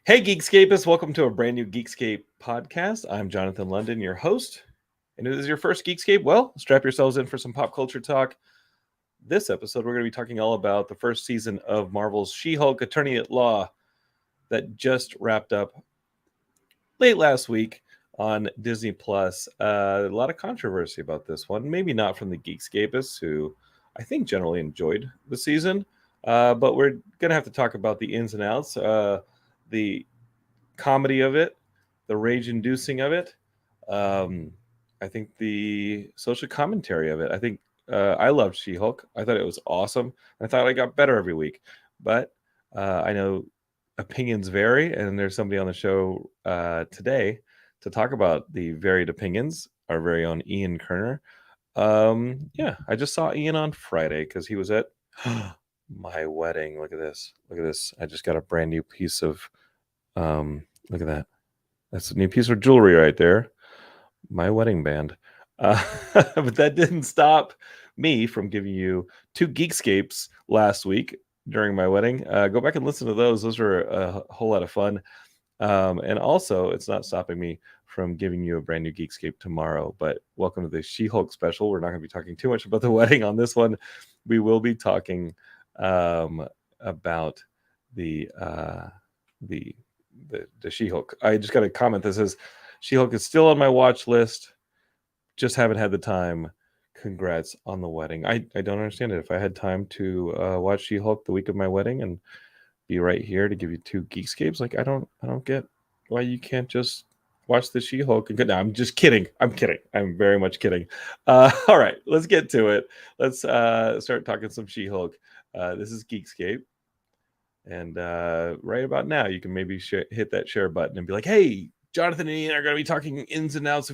Hey, Geekscapists, welcome to a brand new Geekscape podcast. I'm Jonathan London, your host. And if this is your first Geekscape, well, strap yourselves in for some pop culture talk. This episode, we're going to be talking all about the first season of Marvel's She-Hulk Attorney at Law that just wrapped up late last week on Disney Plus. A lot of controversy about this one. Maybe not from the Geekscapists, who I think generally enjoyed the season. But we're going to have to talk about the ins and outs. The comedy of it, the rage-inducing of it. I think the social commentary of it. I think I loved She-Hulk. I thought it was awesome. I thought I got better every week. But I know opinions vary, and there's somebody on the show today to talk about the varied opinions. Our very own Ian Kerner. I just saw Ian on Friday because he was at my wedding. Look at this. Look at this. I just got a brand new piece of look at that. That's a new piece of jewelry right there. My wedding band. But that didn't stop me from giving you 2 Geekscapes last week during my wedding. Go back and listen to those. Those were a whole lot of fun. And also, it's not stopping me from giving you a brand new Geekscape tomorrow. But welcome to the She-Hulk special. We're not going to be talking too much about the wedding on this one. We will be talking about the She-Hulk. I just got a comment that says She-Hulk is still on my watch list. Just haven't had the time. Congrats on the wedding. I don't understand it. If I had time to watch She-Hulk the week of my wedding and be right here to give you 2 Geekscapes, like I don't get why you can't just watch the She-Hulk and go. No, I'm just kidding. I'm kidding. I'm very much kidding. All right, let's get to it. Let's start talking some She-Hulk. This is Geekscape. And right about now, you can maybe hit that share button and be like, "Hey, Jonathan and Ian are going to be talking ins and outs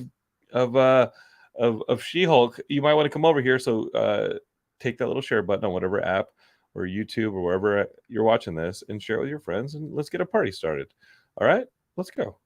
of She-Hulk. You might want to come over here." So take that little share button on whatever app or YouTube or wherever you're watching this, and share it with your friends, and let's get a party started. All right, let's go.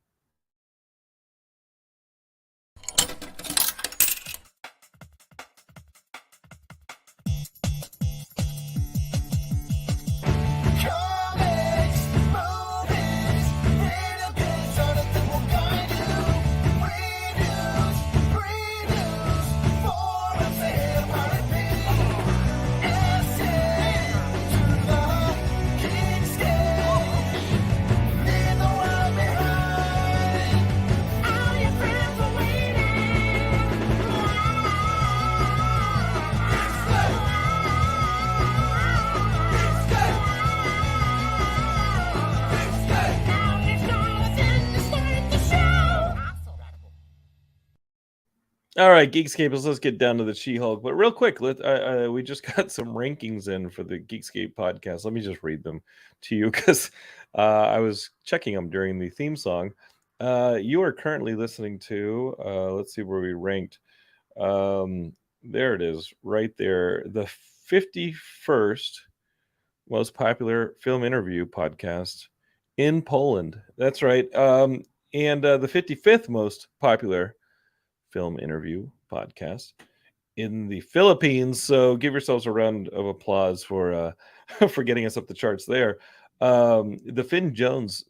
All right, Geekscape, let's get down to the She-Hulk. But real quick, we just got some rankings in for the Geekscape podcast. Let me just read them to you because I was checking them during the theme song. You are currently listening to, let's see where we ranked. There it is, right there. The 51st most popular film interview podcast in Poland. That's right. And the 55th most popular film interview podcast in the Philippines. So give yourselves a round of applause for for getting us up the charts there. The Finn Jones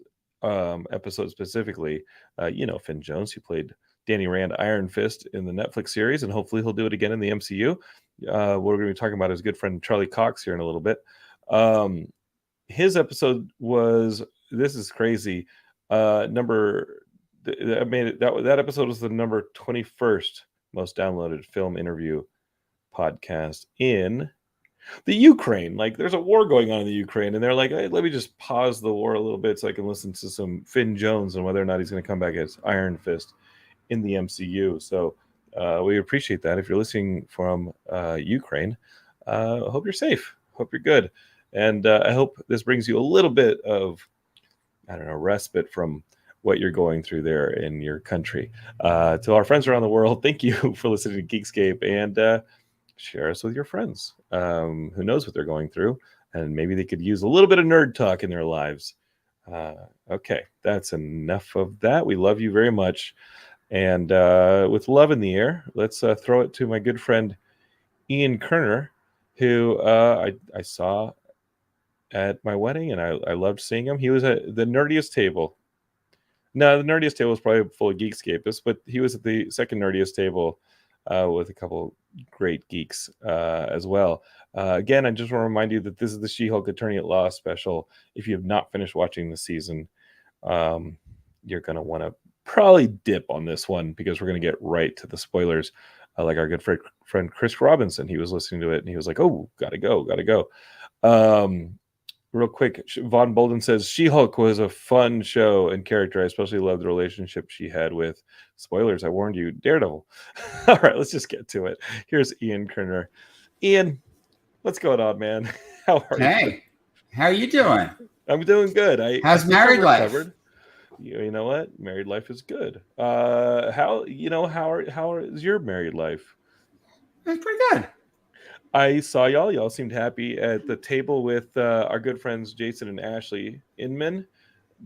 episode specifically, Finn Jones, who played Danny Rand Iron Fist in the Netflix series, and hopefully he'll do it again in the MCU. We're going to be talking about his good friend Charlie Cox here in a little bit. His episode was, this is crazy, that episode was the number 21st most downloaded film interview podcast in the Ukraine. Like, there's a war going on in the Ukraine, and they're like, "Hey, let me just pause the war a little bit so I can listen to some Finn Jones and whether or not he's going to come back as Iron Fist in the MCU." So we appreciate that. If you're listening from Ukraine, hope you're safe. Hope you're good. And I hope this brings you a little bit of, respite from what you're going through there in your country. To our friends around the world, thank you for listening to Geekscape, and share us with your friends. Who knows what they're going through, and maybe they could use a little bit of nerd talk in their lives. Okay, that's enough of that. We love you very much. And with love in the air, let's throw it to my good friend Ian Kerner, who I saw at my wedding, and I loved seeing him. He was at the nerdiest table. No, the nerdiest table was probably full of Geekscapists, but he was at the second nerdiest table with a couple great geeks as well. Again, I just want to remind you that this is the She-Hulk Attorney at Law special. If you have not finished watching the season, you're going to want to probably dip on this one because we're going to get right to the spoilers. Like our good friend Chris Robinson, he was listening to it and he was like, "Oh, gotta go." Real quick, Von Bolden says She-Hulk was a fun show and character. I especially loved the relationship she had with, spoilers, I warned you, Daredevil. All right, let's just get to it. Here's Ian Kerner. Ian, what's going on, man? How are you? Hey, how are you doing? I'm doing good. How's married life? You know what? Married life is good. How is your married life? It's pretty good. I saw y'all. Y'all seemed happy at the table with our good friends Jason and Ashley Inman,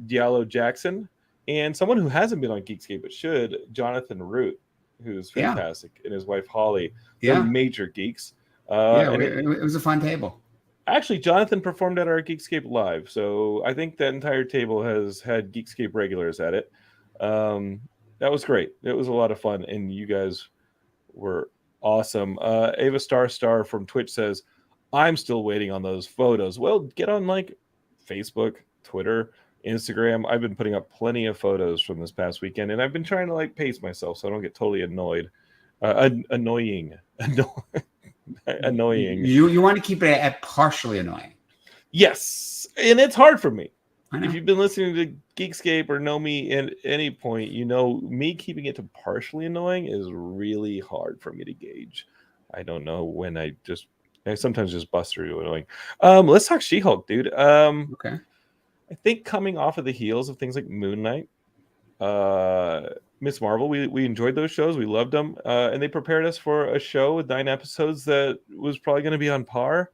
Diallo Jackson, and someone who hasn't been on Geekscape but should, Jonathan Root, who's fantastic, and his wife Holly. They're major geeks. It was a fun table. Actually, Jonathan performed at our Geekscape Live, so I think that entire table has had Geekscape regulars at it. That was great. It was a lot of fun, and you guys were awesome. Ava Star from Twitch says, I'm still waiting on those photos. Well, get on like Facebook, Twitter, Instagram. I've been putting up plenty of photos from this past weekend, and I've been trying to like pace myself so I don't get totally annoying. Annoying. You want to keep it at partially annoying. Yes, and it's hard for me. I know. If you've been listening to Geekscape or know me at any point, you know me keeping it to partially annoying is really hard for me to gauge. I don't know when I sometimes just bust through annoying. Let's talk She-Hulk, dude. Okay. I think coming off of the heels of things like Moon Knight, Miss Marvel, we enjoyed those shows. We loved them. And they prepared us for a show with 9 episodes that was probably going to be on par.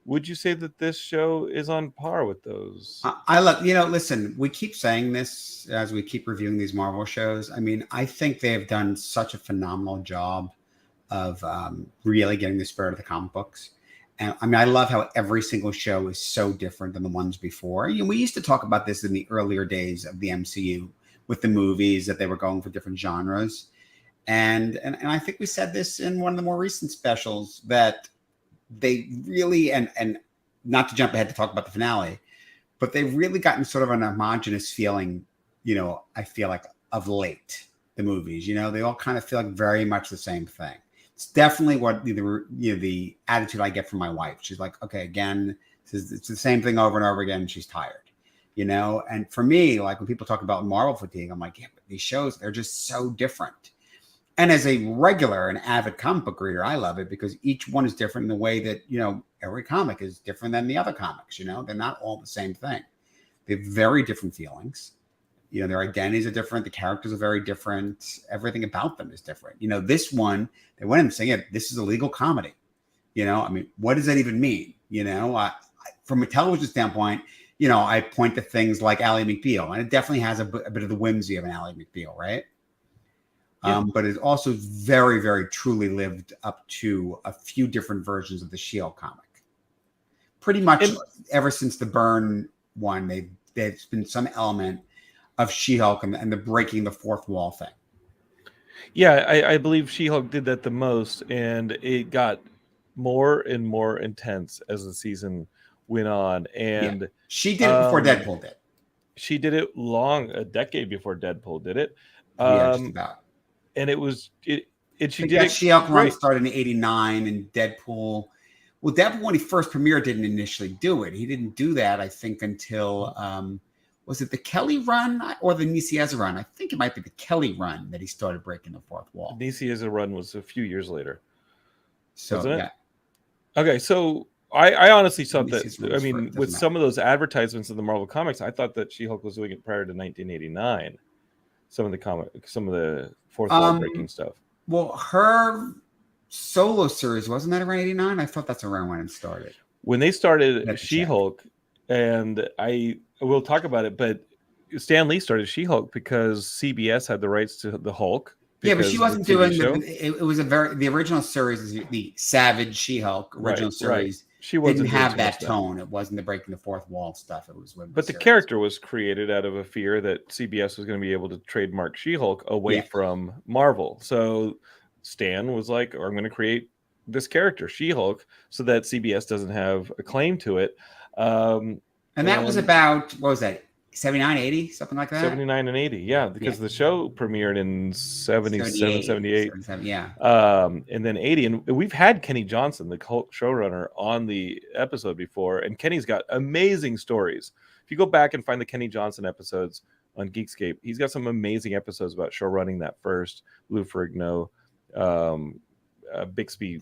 Would you say that this show is on par with those? I love, listen, we keep saying this as we keep reviewing these Marvel shows. I mean, I think they have done such a phenomenal job of really getting the spirit of the comic books. And I mean, I love how every single show is so different than the ones before. We used to talk about this in the earlier days of the MCU with the movies, that they were going for different genres. And I think we said this in one of the more recent specials, that they really, and not to jump ahead to talk about the finale, but they've really gotten sort of an homogenous feeling, I feel like, of late, the movies, they all kind of feel like very much the same thing. It's definitely what the attitude I get from my wife. She's like, okay, again, it's the same thing over and over again. And she's tired, and for me, like when people talk about Marvel fatigue, I'm like, yeah, but these shows, they're just so different. And as a regular and avid comic book reader, I love it because each one is different in the way that, every comic is different than the other comics. They're not all the same thing. They have very different feelings. Their identities are different. The characters are very different. Everything about them is different. This one, they went in saying, this is a legal comedy. I mean, what does that even mean? From a television standpoint, I point to things like Ally McBeal, and it definitely has a bit of the whimsy of an Ally McBeal, right? But it's also very, very truly lived up to a few different versions of the She-Hulk comic. Pretty much ever since the Byrne one, there's been some element of She-Hulk and the breaking the fourth wall thing. Yeah, I believe She-Hulk did that the most, and it got more and more intense as the season went on. And she did it before Deadpool did. She did it a decade before Deadpool did it. Just about. And it was it. She did it. She-Hulk run started in '89, and Deadpool. Well, Deadpool when he first premiered didn't initially do it. He didn't do that, I think, until was it the Kelly run or the Nicieza run? I think it might be the Kelly run that he started breaking the fourth wall. The Nicieza run was a few years later. So wasn't it? Okay, so I honestly thought that. I mean, with some of those advertisements in the Marvel comics, I thought that She-Hulk was doing it prior to 1989. Some of the fourth wall breaking stuff. Well, her solo series, wasn't that around 89? I thought that's around when it started. When they started She-Hulk, and I will talk about it, but Stan Lee started She-Hulk because CBS had the rights to the Hulk. Yeah, but she wasn't doing it was the original series is the Savage She-Hulk original series. Right. She didn't wasn't doing have too that much of that. tone. It wasn't the breaking the fourth wall stuff. It was way more But the serious. character was created out of a fear that CBS was going to be able to trademark She-Hulk away Yes. from Marvel. So Stan was like, I'm going to create this character, She-Hulk, so that CBS doesn't have a claim to it. And that was about, what was that, 79, 80, something like that? 79 and 80, yeah, because the show premiered in 77, 78. 77, yeah. And then 80. And we've had Kenny Johnson, the showrunner, on the episode before. And Kenny's got amazing stories. If you go back and find the Kenny Johnson episodes on Geekscape, he's got some amazing episodes about show running that first Lou Ferrigno, Bixby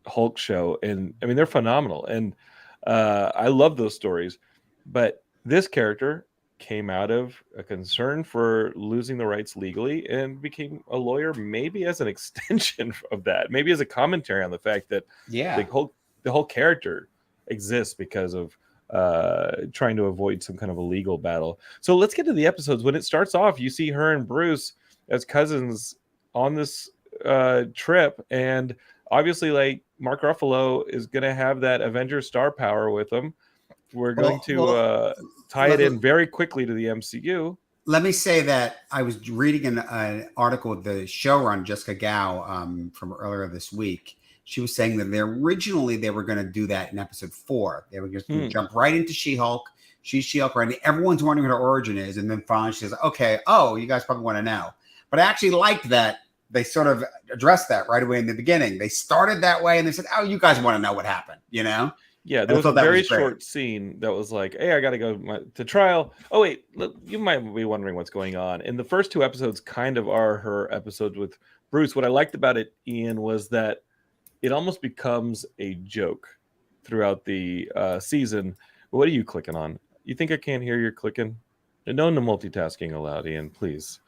Hulk show. And I mean, they're phenomenal. And I love those stories. But this character came out of a concern for losing the rights legally and became a lawyer, maybe as an extension of that, maybe as a commentary on the fact that the whole character exists because of trying to avoid some kind of a legal battle. So let's get to the episodes. When it starts off, you see her and Bruce as cousins on this trip, and obviously, like, Mark Ruffalo is going to have that Avengers star power with him. We're going to tie it in very quickly to the MCU. Let me say that I was reading an article with the showrunner, Jessica Gao, from earlier this week. She was saying that originally they were going to do that in episode 4. They were just going to jump right into She-Hulk. She's She-Hulk, right? And everyone's wondering what her origin is. And then finally she says, okay, you guys probably want to know. But I actually liked that they sort of addressed that right away in the beginning. They started that way and they said, you guys want to know what happened, you know? Yeah, there was a very short scene that was like, hey, I got to go to trial. Oh, wait, look, you might be wondering what's going on. And the first 2 episodes kind of are her episodes with Bruce. What I liked about it, Ian, was that it almost becomes a joke throughout the season. What are you clicking on? You think I can't hear you clicking? No multitasking allowed, Ian, please.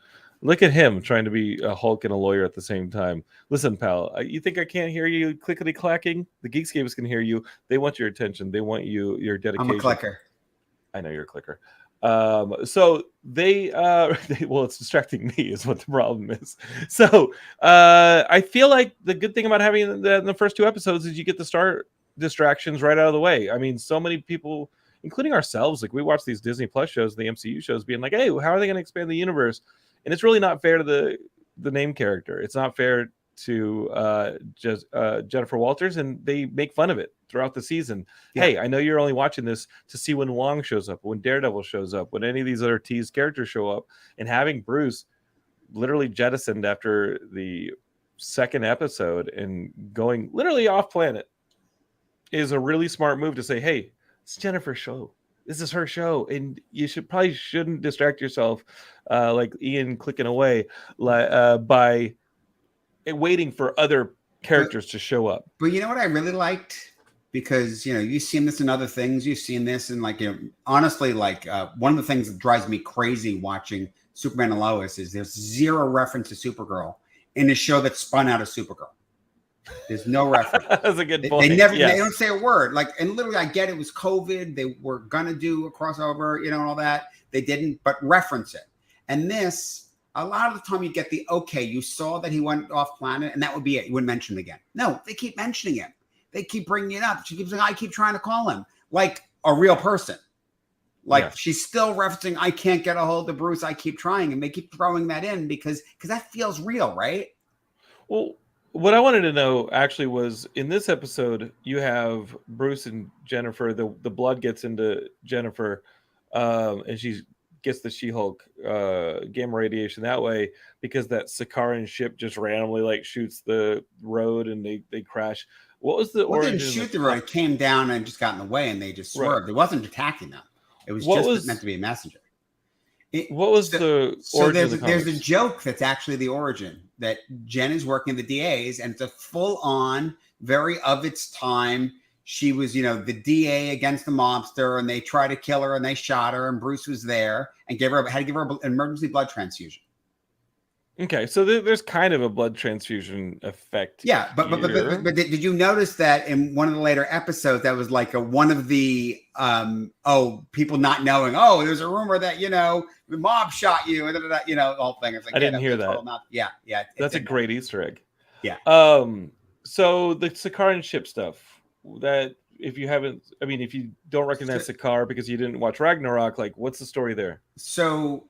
Look at him trying to be a Hulk and a lawyer at the same time. Listen, pal, you think I can't hear you clickety clacking? The Geekscapers can hear you. They want your attention. They want your dedication. I'm a clicker. I know you're a clicker. So they well, it's distracting me is what the problem is. So I feel like the good thing about having that in the first 2 episodes is you get the star distractions right out of the way. I mean, so many people, including ourselves, like we watch these Disney Plus shows, the MCU shows, being like, hey, how are they going to expand the universe? And it's really not fair to the name character. It's not fair to just Jennifer Walters, and they make fun of it throughout the season. Yeah. Hey, I know you're only watching this to see when Wong shows up, when Daredevil shows up, when any of these other teased characters show up, and having Bruce literally jettisoned after the 2nd episode and going literally off planet is a really smart move to say, hey, it's Jennifer's show. This is her show, and you shouldn't distract yourself like Ian clicking away by waiting for other characters to show up. But you know what I really liked? Because, you've seen this in other things. You've seen this in, honestly, one of the things that drives me crazy watching Superman and Lois is there's zero reference to Supergirl in a show that's spun out of Supergirl. There's no reference. That's a good point. They never, they don't say a word. And literally, I get it was COVID. They were gonna do a crossover, and all that. They didn't, but reference it. And this, a lot of the time, you get you saw that he went off planet, and that would be it. You wouldn't mention it again. No, they keep mentioning it. They keep bringing it up. She keeps saying, I keep trying to call him like a real person. She's still referencing, I can't get a hold of Bruce. I keep trying, and they keep throwing that in because that feels real, right? Well, what I wanted to know actually was in this episode, you have Bruce and Jennifer. The blood gets into Jennifer, and she gets the She-Hulk gamma radiation that way because that Sakaran ship just randomly shoots the road and they crash. What was the origin? It didn't shoot the road. It came down and just got in the way, and they just swerved. Right. It wasn't attacking them. It was meant to be a messenger. What was the origin? So there's a joke that's actually the origin, that Jen is working the DAs, and it's a full-on, very of its time. She was, the DA against the mobster, and they tried to kill her, and they shot her, and Bruce was there and had to give her an emergency blood transfusion. Okay, so there's kind of a blood transfusion effect. Yeah, but did you notice that in one of the later episodes that was one of the people not knowing, there's a rumor that the mob shot you, and the whole thing. It's I didn't hear that. Yeah, that's a great Easter egg. Yeah. So the Sakaran ship stuff, that if you haven't, I mean, if you don't recognize Sakaar because you didn't watch Ragnarok, like, what's the story there? So,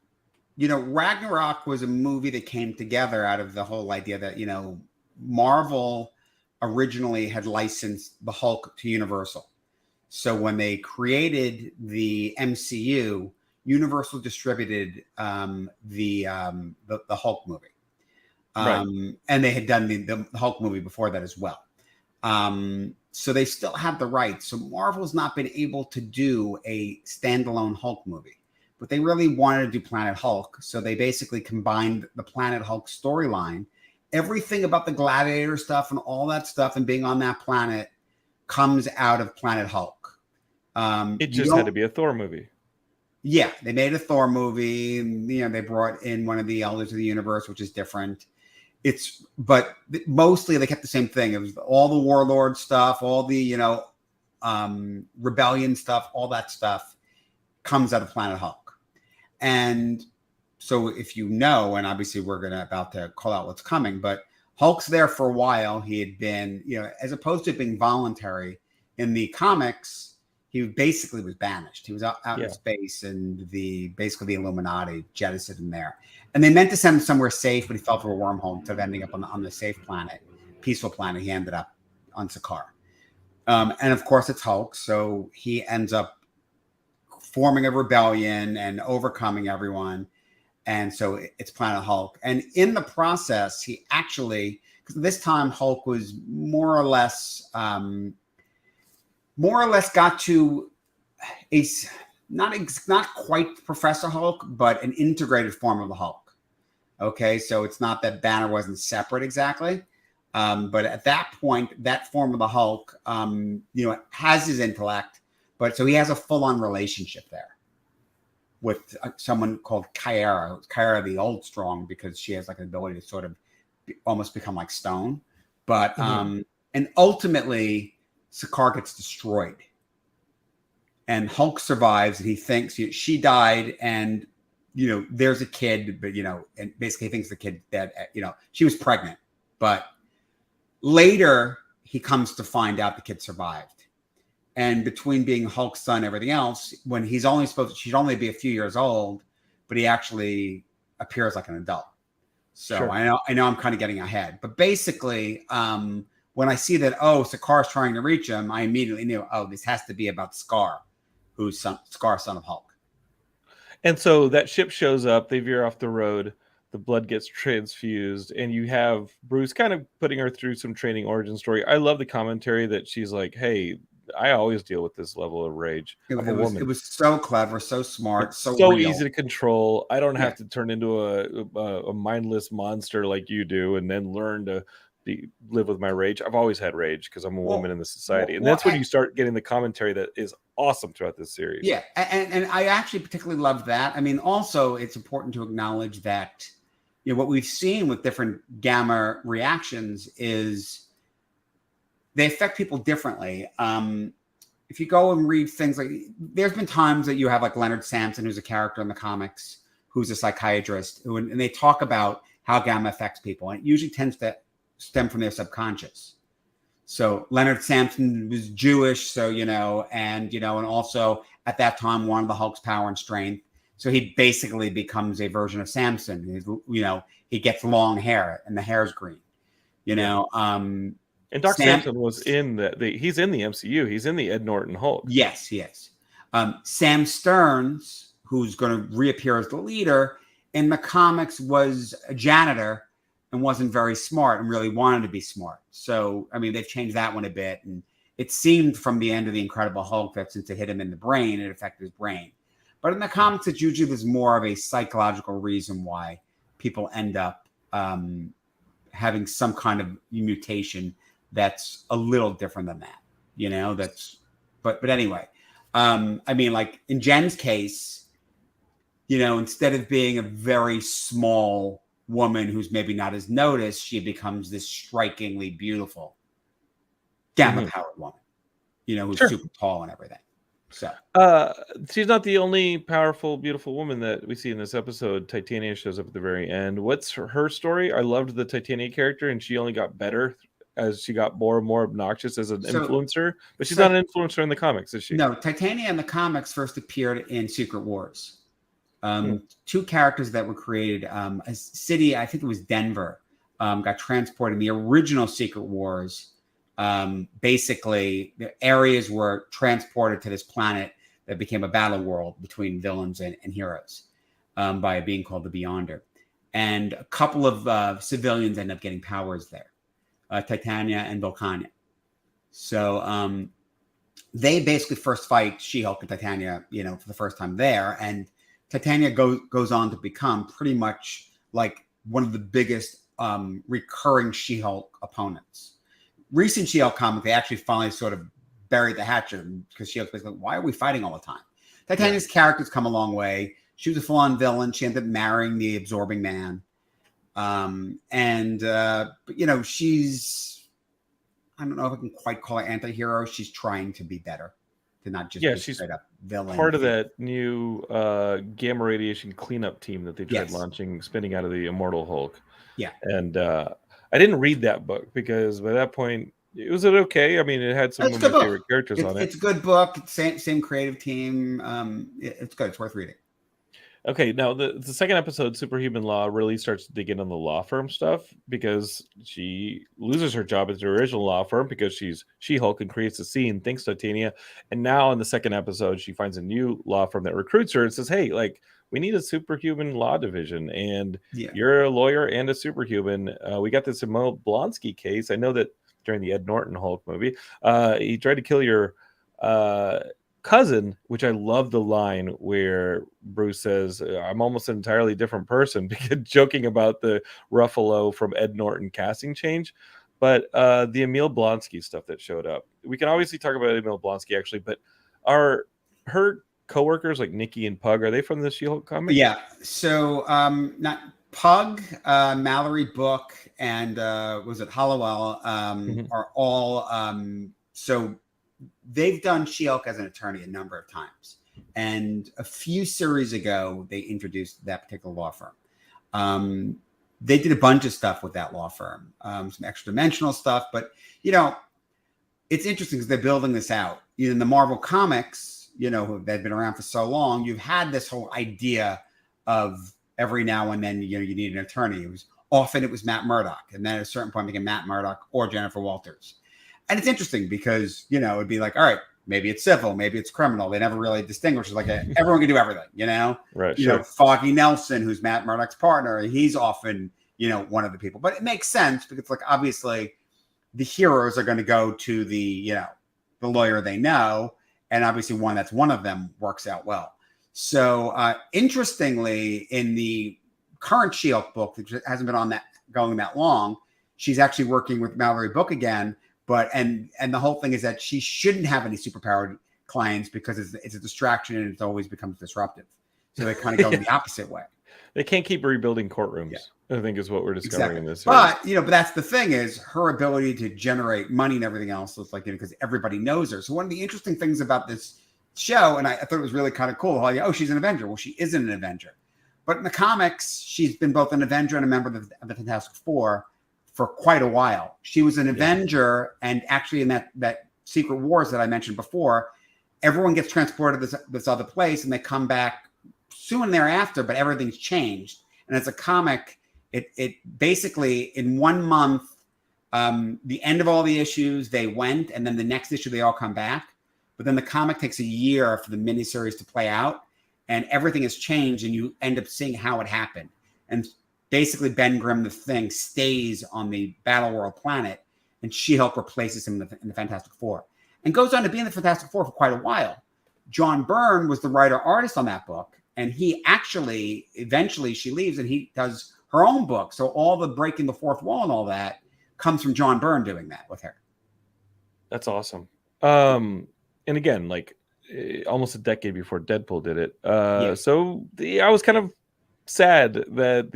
Ragnarok was a movie that came together out of the whole idea that, Marvel originally had licensed the Hulk to Universal. So when they created the MCU, Universal distributed the Hulk movie. Right. And they had done the Hulk movie before that as well. So they still have the rights. So Marvel's not been able to do a standalone Hulk movie, but they really wanted to do Planet Hulk. So they basically combined the Planet Hulk storyline. Everything about the Gladiator stuff and all that stuff and being on that planet comes out of Planet Hulk. It just had to be a Thor movie. Yeah, they made a Thor movie. They brought in one of the Elders of the Universe, which is different. But mostly they kept the same thing. It was all the warlord stuff, all the rebellion stuff, all that stuff comes out of Planet Hulk. And so if and obviously we're about to call out what's coming, but Hulk's there for a while. He had been, as opposed to being voluntary in the comics, he basically was banished. He was out in space, and the Illuminati jettisoned him there. And they meant to send him somewhere safe, but he fell through a wormhole instead of ending up on the safe planet, peaceful planet. He ended up on Sakaar. And of course, it's Hulk. So he ends up forming a rebellion and overcoming everyone. And so it's Planet Hulk. And in the process, he actually, because this time Hulk was more or less got to a not quite Professor Hulk, but an integrated form of the Hulk. Okay, so it's not that Banner wasn't separate exactly, but at that point, that form of the Hulk, has his intellect, but so he has a full-on relationship there with someone called Kyra. Kyra the Old Strong, because she has like an ability to sort of almost become like stone, but and ultimately Sakaar gets destroyed. And Hulk survives, and he thinks she died, and there's a kid, but and basically thinks the kid that she was pregnant, but later he comes to find out the kid survived. And between being Hulk's son and everything else, when she'd only be a few years old, but he actually appears like an adult. So sure. I know I'm kind of getting ahead, but basically, when I see that, Sakaar's trying to reach him, I immediately knew, this has to be about Sakaar, who's Sakaar, son of Hulk. And so that ship shows up, they veer off the road, the blood gets transfused, and you have Bruce kind of putting her through some training origin story. I love the commentary that she's like, hey, I always deal with this level of rage. It was so clever, so smart, it's so real. easy to control. I don't have to turn into a mindless monster like you do and then learn to live with my rage. I've always had rage because I'm a woman in the society. And that's when you start getting the commentary that is awesome throughout this series. Yeah. And I actually particularly love that. I mean, also it's important to acknowledge that, what we've seen with different gamma reactions is they affect people differently. If you go and read things like, there's been times that you have like Leonard Samson, who's a character in the comics, who's a psychiatrist, and they talk about how gamma affects people. And it usually tends to stem from their subconscious. So Leonard Samson was Jewish, so and also at that time wanted the Hulk's power and strength. So he basically becomes a version of Samson. He gets long hair and the hair's green. And Doc Samson was in he's in the MCU. He's in the Ed Norton Hulk. Yes, he is. Sam Stearns, who's going to reappear as the leader in the comics, was a janitor and wasn't very smart and really wanted to be smart. So, I mean, they've changed that one a bit. And it seemed from the end of the Incredible Hulk that since it hit him in the brain, it affected his brain. But in the comics, it's usually there's more of a psychological reason why people end up having some kind of mutation that's a little different than that. But anyway, I mean, like in Jen's case, instead of being a very small woman who's maybe not as noticed, she becomes this strikingly beautiful gamma-powered woman, who's super tall and everything. So she's not the only powerful, beautiful woman that we see in this episode. Titania shows up at the very end. What's her story? I loved the Titania character, and she only got better as she got more and more obnoxious as an So, influencer. But she's not an influencer in the comics, is she? No, Titania in the comics first appeared in Secret Wars. Hmm. Two characters that were created. A city, I think it was Denver, got transported in the original Secret Wars. Basically, the areas were transported to this planet that became a battle world between villains and heroes by a being called the Beyonder. And a couple of civilians end up getting powers there, Titania and Volcania. So they basically first fight She-Hulk and Titania, for the first time there. And Titania goes on to become pretty much like one of the biggest recurring She-Hulk opponents. Recent She-Hulk comic, they actually finally sort of buried the hatchet because She-Hulk's basically, why are we fighting all the time? Titania's character's come a long way. She was a full-on villain. She ended up marrying the Absorbing Man. But she's, I don't know if I can quite call her anti-hero. She's trying to be better, to not just be she's straight up villain. Part of that new gamma radiation cleanup team that they tried launching, spinning out of the Immortal Hulk. Yeah. And I didn't read that book because by that point, was it okay? I mean, it had some of my favorite characters on it. It's a good book. Same creative team. It's good. It's worth reading. Okay, now the second episode, Superhuman Law, really starts to dig in on the law firm stuff because she loses her job at the original law firm because she's She-Hulk and creates a scene, thanks to Titania. And now in the second episode, she finds a new law firm that recruits her and says, hey, like, we need a superhuman law division, and you're a lawyer and a superhuman. We got this Emil Blonsky case. I know that during the Ed Norton Hulk movie, he tried to kill your cousin, which I love the line where Bruce says, I'm almost an entirely different person, because joking about the Ruffalo from Ed Norton casting change. But the Emil Blonsky stuff that showed up, we can obviously talk about Emil Blonsky actually, but are her coworkers like Nikki and Pug, are they from the She-Hulk comic? Yeah. So not Pug, Mallory Book, and was it Hollowell are all so they've done She-Hulk as an attorney a number of times. And a few series ago, they introduced that particular law firm. They did a bunch of stuff with that law firm, some extra dimensional stuff. But, it's interesting because they're building this out. In the Marvel comics, they've been around for so long, you've had this whole idea of every now and then, you need an attorney. It was Matt Murdock. And then at a certain point, became Matt Murdock or Jennifer Walters. And it's interesting because, it'd be like, all right, maybe it's civil, maybe it's criminal. They never really distinguish. It's like everyone can do everything, Right. Foggy Nelson, who's Matt Murdock's partner, he's often, one of the people. But it makes sense because, like, obviously the heroes are going to go to the, the lawyer they know. And obviously one that's one of them works out well. So interestingly, in the current She-Hulk book, which hasn't been going that long, she's actually working with Mallory Book again. But and the whole thing is that she shouldn't have any superpowered clients because it's a distraction and it always becomes disruptive. So they kind of go the opposite way. They can't keep rebuilding courtrooms. I think is what we're discovering in this. But but that's the thing is her ability to generate money and everything else. It's like because everybody knows her. So one of the interesting things about this show, and I thought it was really kind of cool, how she's an Avenger. Well, she isn't an Avenger, but in the comics, she's been both an Avenger and a member of the Fantastic Four for quite a while. She was an Avenger, and actually in that Secret Wars that I mentioned before, everyone gets transported to this other place, and they come back soon thereafter, but everything's changed. And as a comic, it basically in 1 month, the end of all the issues, they went, and then the next issue, they all come back. But then the comic takes a year for the miniseries to play out, and everything has changed, and you end up seeing how it happened. And basically, Ben Grimm, the Thing, stays on the Battle World planet, and She-Hulk replaces him in the Fantastic Four, and goes on to be in the Fantastic Four for quite a while. John Byrne was the writer-artist on that book, and he actually, eventually, she leaves, and he does her own book. So all the breaking the fourth wall and all that comes from John Byrne doing that with her. That's awesome. And again, like almost a decade before Deadpool did it. So I was kind of sad that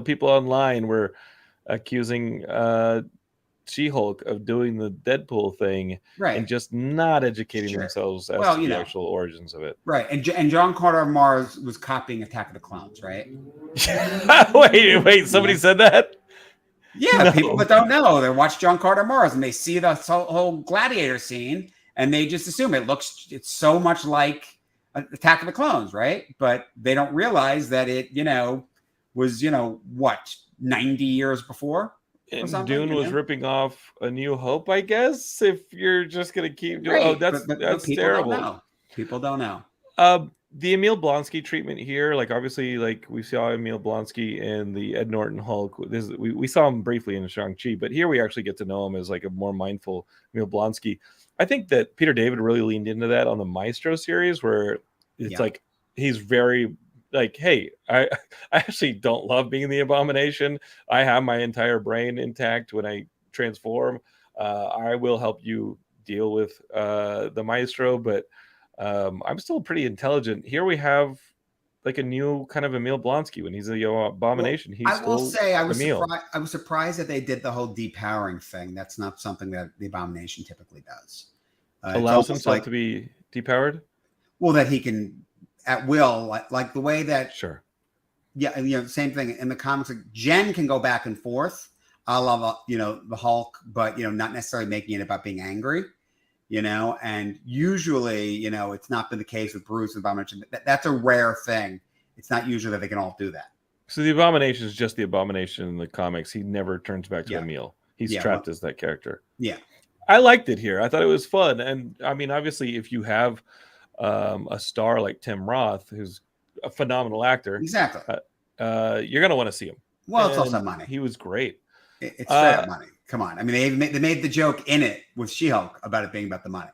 people online were accusing She-Hulk of doing the Deadpool thing and just not educating themselves as to the actual origins of it. Right. And John Carter of Mars was copying Attack of the Clones, right? Wait, somebody said that? Yeah, people No. that don't know, they watch John Carter Mars and they see the whole gladiator scene and they just assume it's so much like Attack of the Clones, right? But they don't realize that it, was, what, 90 years before or And something, Dune was ripping off A New Hope, I guess. If you're just gonna keep doing, oh, Right. But that's people don't terrible. know. People don't know. The Emil Blonsky treatment here, like obviously, like we saw Emil Blonsky in the Ed Norton Hulk. We saw him briefly in Shang-Chi, but here we actually get to know him as like a more mindful Emil Blonsky. I think that Peter David really leaned into that on the Maestro series, where it's like he's very like, hey, I actually don't love being the Abomination. I have my entire brain intact when I transform. I will help you deal with the Maestro, but I'm still pretty intelligent. Here we have like a new kind of Emil Blonsky when he's a Abomination. Well, He's I will still say I was Emil. surprised. I was surprised that they did the whole depowering thing. That's not something that the Abomination typically does. Allows himself to be depowered. Well, that he can at will, like the way that. Sure. Yeah, same thing in the comics. Like Jen can go back and forth. I love the Hulk, but not necessarily making it about being angry. And usually, it's not been the case with Bruce and Abomination. That's a rare thing. It's not usually that they can all do that. So the Abomination is just the Abomination in the comics. He never turns back to Emil. He's trapped as that character. Yeah. I liked it here. I thought it was fun. And I mean, obviously, if you have a star like Tim Roth, who's a phenomenal actor, exactly, you're going to want to see him. Well, it's also money. He was great. It's straight up money. Come on. I mean, they made the joke in it with She-Hulk about it being about the money.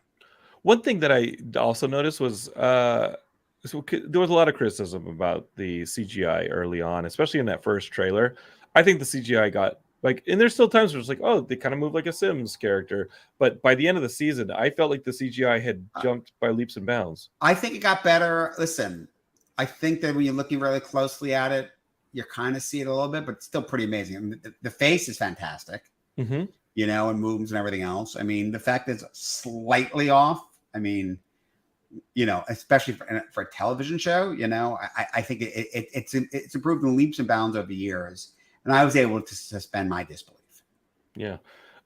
One thing that I also noticed was there was a lot of criticism about the CGI early on, especially in that first trailer. I think the CGI got and there's still times where it's like, oh, they kind of move like a Sims character. But by the end of the season, I felt like the CGI had jumped by leaps and bounds. I think it got better. Listen, I think that when you're looking really closely at it, you kind of see it a little bit, but it's still pretty amazing. I mean, the face is fantastic, and moves and everything else. I mean, the fact that it's slightly off, I mean, especially for a television show, I think it's improved in leaps and bounds over the years. And I was able to suspend my disbelief. Yeah.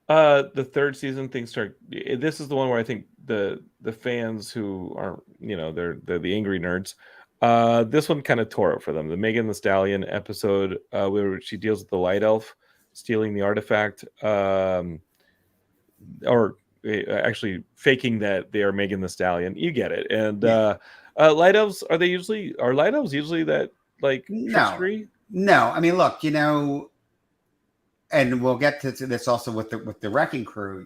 The third season, things start. This is the one where I think the fans who aren't, they're the angry nerds. This one kind of tore it for them. The Megan Thee Stallion episode, where she deals with the light elf stealing the artifact, or actually faking that they are Megan Thee Stallion. You get it. And light elves, are light elves usually that like trickstery? No. I mean, look, and we'll get to this also with the Wrecking Crew.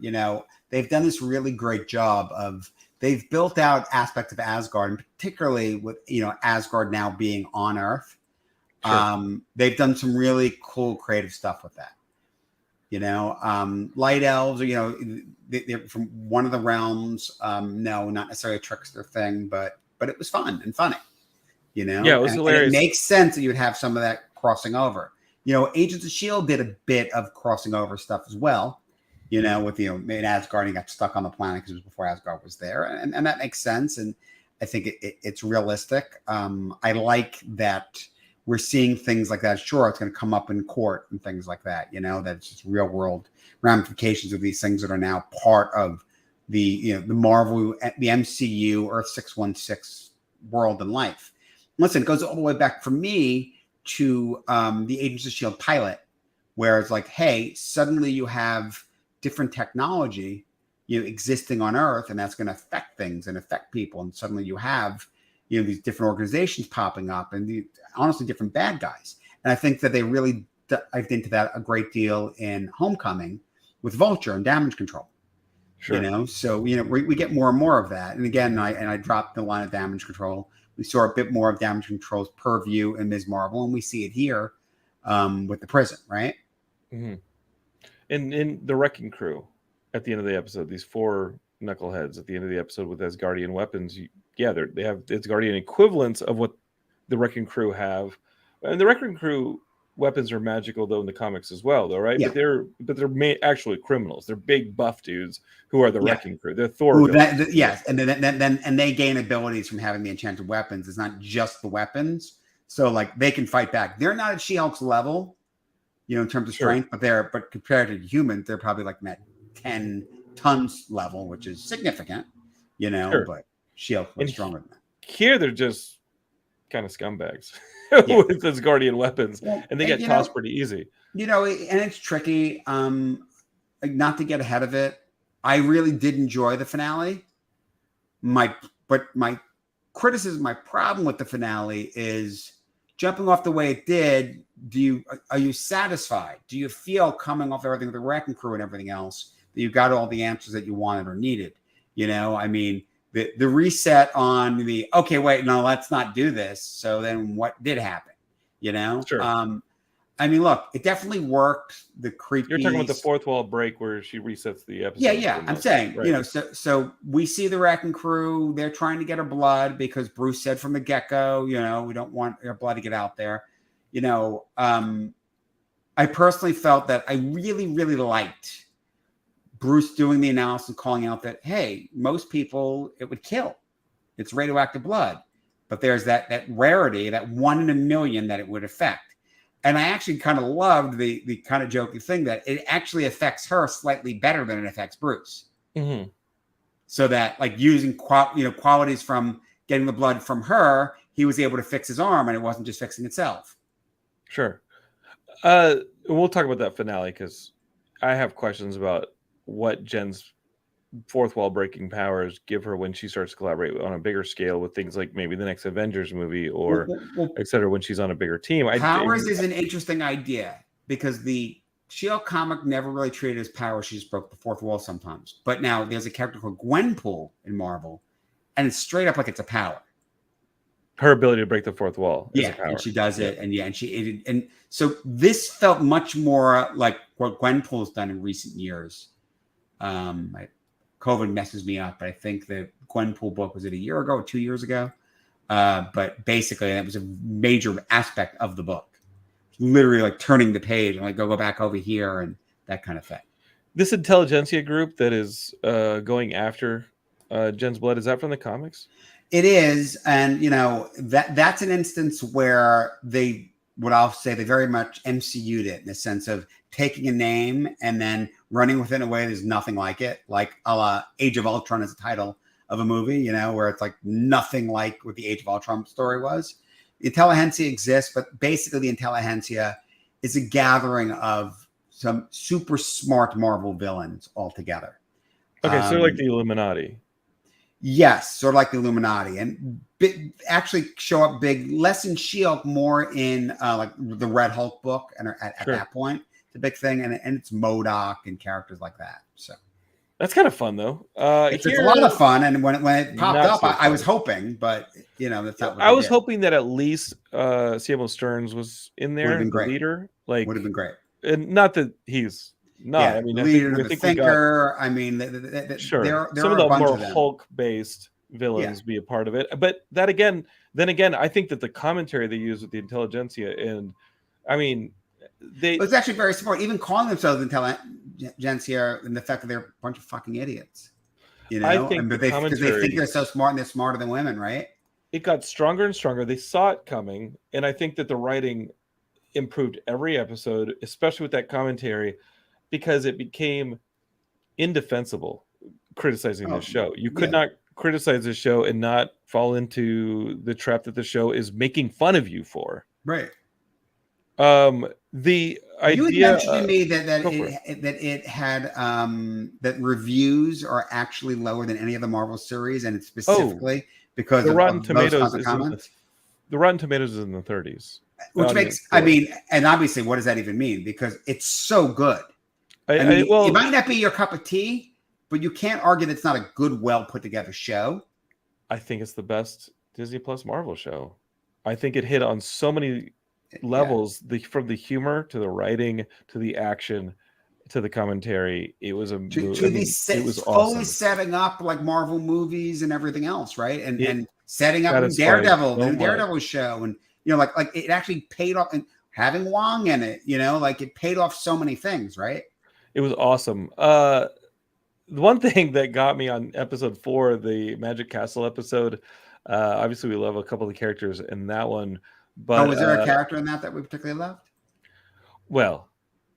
They've done this really great job of. They've built out aspects of Asgard, and particularly with Asgard now being on Earth. Sure. They've done some really cool creative stuff with that. Light elves, they're from one of the realms. No, not necessarily a trickster thing, but it was fun and funny. Yeah, it was hilarious. And it makes sense that you'd have some of that crossing over. Agents of S.H.I.E.L.D. did a bit of crossing over stuff as well. With in Asgard, he got stuck on the planet because it was before Asgard was there, and that makes sense. And I think it's realistic. I like that we're seeing things like that. Sure, it's going to come up in court and things like that. That it's just real world ramifications of these things that are now part of the the Marvel, the MCU, Earth 616 world and life. Listen, it goes all the way back for me to the Agents of S.H.I.E.L.D. pilot, where it's like, hey, suddenly you have different technology, existing on Earth, and that's going to affect things and affect people. And suddenly you have, these different organizations popping up, and honestly, different bad guys. And I think that they really dived into that a great deal in Homecoming with Vulture and Damage Control. Sure. So we get more and more of that. And again, I dropped the line of Damage Control. We saw a bit more of Damage Control's purview in Ms. Marvel, and we see it here with the prison, right? Mm-hmm. In the Wrecking Crew, at the end of the episode, these 4 knuckleheads at the end of the episode with Asgardian weapons, they have Asgardian equivalents of what the Wrecking Crew have, and the Wrecking Crew weapons are magical though in the comics as well, though, right? Yeah. But they're actually criminals. They're big buff dudes who are the Wrecking Crew. They're Thor. Yes, and then they gain abilities from having the enchanted weapons. It's not just the weapons, so like they can fight back. They're not at She-Hulk's level. in terms of Sure. strength, but compared to humans, they're probably like that 10 tons level, which is significant, Sure. but Shield was And stronger than that. here they're just kind of scumbags Yeah. with those guardian weapons, Well, and they get tossed pretty easy. And it's tricky. Not to get ahead of it, I really did enjoy the finale. My criticism, my problem with the finale is jumping off the way it did. Are you satisfied? Do you feel, coming off everything with the wrecking crew and everything else, that you got all the answers that you wanted or needed? I mean, the reset on the, okay, wait, no, let's not do this. So then what did happen? Sure. I mean, look, it definitely worked. The creepy. You're talking about the fourth wall break where she resets the episode. Yeah. I'm saying, right. So we see the wrecking crew. They're trying to get her blood because Bruce said from the get-go, we don't want her blood to get out there. I personally felt that I really, really liked Bruce doing the analysis and calling out that, hey, most people it would kill. It's radioactive blood. But there's that rarity, that 1 in a million that it would affect. And I actually kind of loved the kind of jokey thing that it actually affects her slightly better than it affects Bruce. Mm-hmm. So that, like, using qualities from getting the blood from her, he was able to fix his arm, and it wasn't just fixing itself. Sure. We'll talk about that finale because I have questions about what Jen's fourth wall breaking powers give her when she starts to collaborate on a bigger scale with things like maybe the next Avengers movie or etc. when she's on a bigger team. Powers is an interesting idea because the Shield comic never really treated as power. She just broke the fourth wall sometimes. But now there's a character called Gwenpool in Marvel, and it's straight up like it's a power. Her ability to break the fourth wall is a power. And she does it, and so this felt much more like what Gwenpool's done in recent years. COVID messes me up, but I think the Gwenpool book was it a year ago or 2 years ago? But basically, that was a major aspect of the book. Literally, like turning the page and like go back over here and that kind of thing. This intelligentsia group that is going after Jen's blood, is that from the comics? It is, and that's an instance where they very much MCU'd it in the sense of taking a name and then running with it in a way there's nothing like it, like a la Age of Ultron as a title of a movie, where it's like nothing like what the Age of Ultron story was. The intelligentsia exists, but basically the intelligentsia is a gathering of some super smart Marvel villains all together. Okay, so like the Illuminati. Yes, sort of like the Illuminati, and actually show up big, less in Shield, more in like the Red Hulk book, and at that point, it's a big thing, and it's MODOK and characters like that. So that's kind of fun, though. It's a lot of fun, and when it popped up, I was hoping, but that's not what I was hoping that at least Samuel Stearns was in there, the leader. Like, would have been great, and not that he's. No, I mean, leader, the thinker. I mean, sure. There some are of the more of Hulk-based villains be a part of it, but then again, I think that the commentary they use with the intelligentsia, and I mean, it's actually very smart. Even calling themselves intelligentsia, and the fact that they're a bunch of fucking idiots. I think because they think they're so smart and they're smarter than women, right? It got stronger and stronger. They saw it coming, and I think that the writing improved every episode, especially with that commentary. Because it became indefensible criticizing this show. You could not criticize this show and not fall into the trap that the show is making fun of you for. Right. The idea you had mentioned to me that it had that reviews are actually lower than any of the Marvel series, and it's specifically because the of Rotten Tomatoes those comments. The Rotten Tomatoes is in the 30s, which makes and obviously, what does that even mean? Because it's so good. It might not be your cup of tea, but you can't argue that it's not a good, well put together show. I think it's the best Disney Plus Marvel show. I think it hit on so many levels, from the humor to the writing to the action to the commentary. It was it was fully setting up like Marvel movies and everything else, right? And setting up Daredevil, the Daredevil show, and like it actually paid off. And having Wong in it, like it paid off so many things, right? It was awesome. The one thing that got me on episode 4, the Magic Castle episode, obviously we love a couple of the characters in that one. But was there a character in that we particularly loved? Well,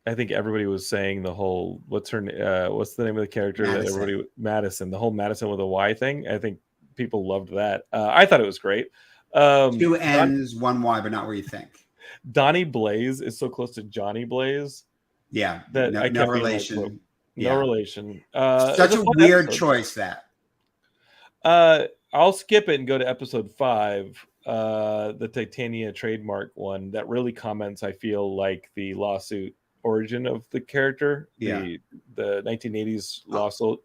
I think everybody was saying the whole what's the name of the character that Madison. everybody Madison, the whole Madison with a Y thing. I think people loved that. I thought it was great. Two N's, one Y, but not where you think. Donnie Blaze is so close to Johnny Blaze Yeah, that I no kept being like, relation. no relation. Such a weird choice that. I'll skip it and go to episode 5, the Titania trademark one that really comments, I feel, like the lawsuit origin of the character. The 1980s lawsuit,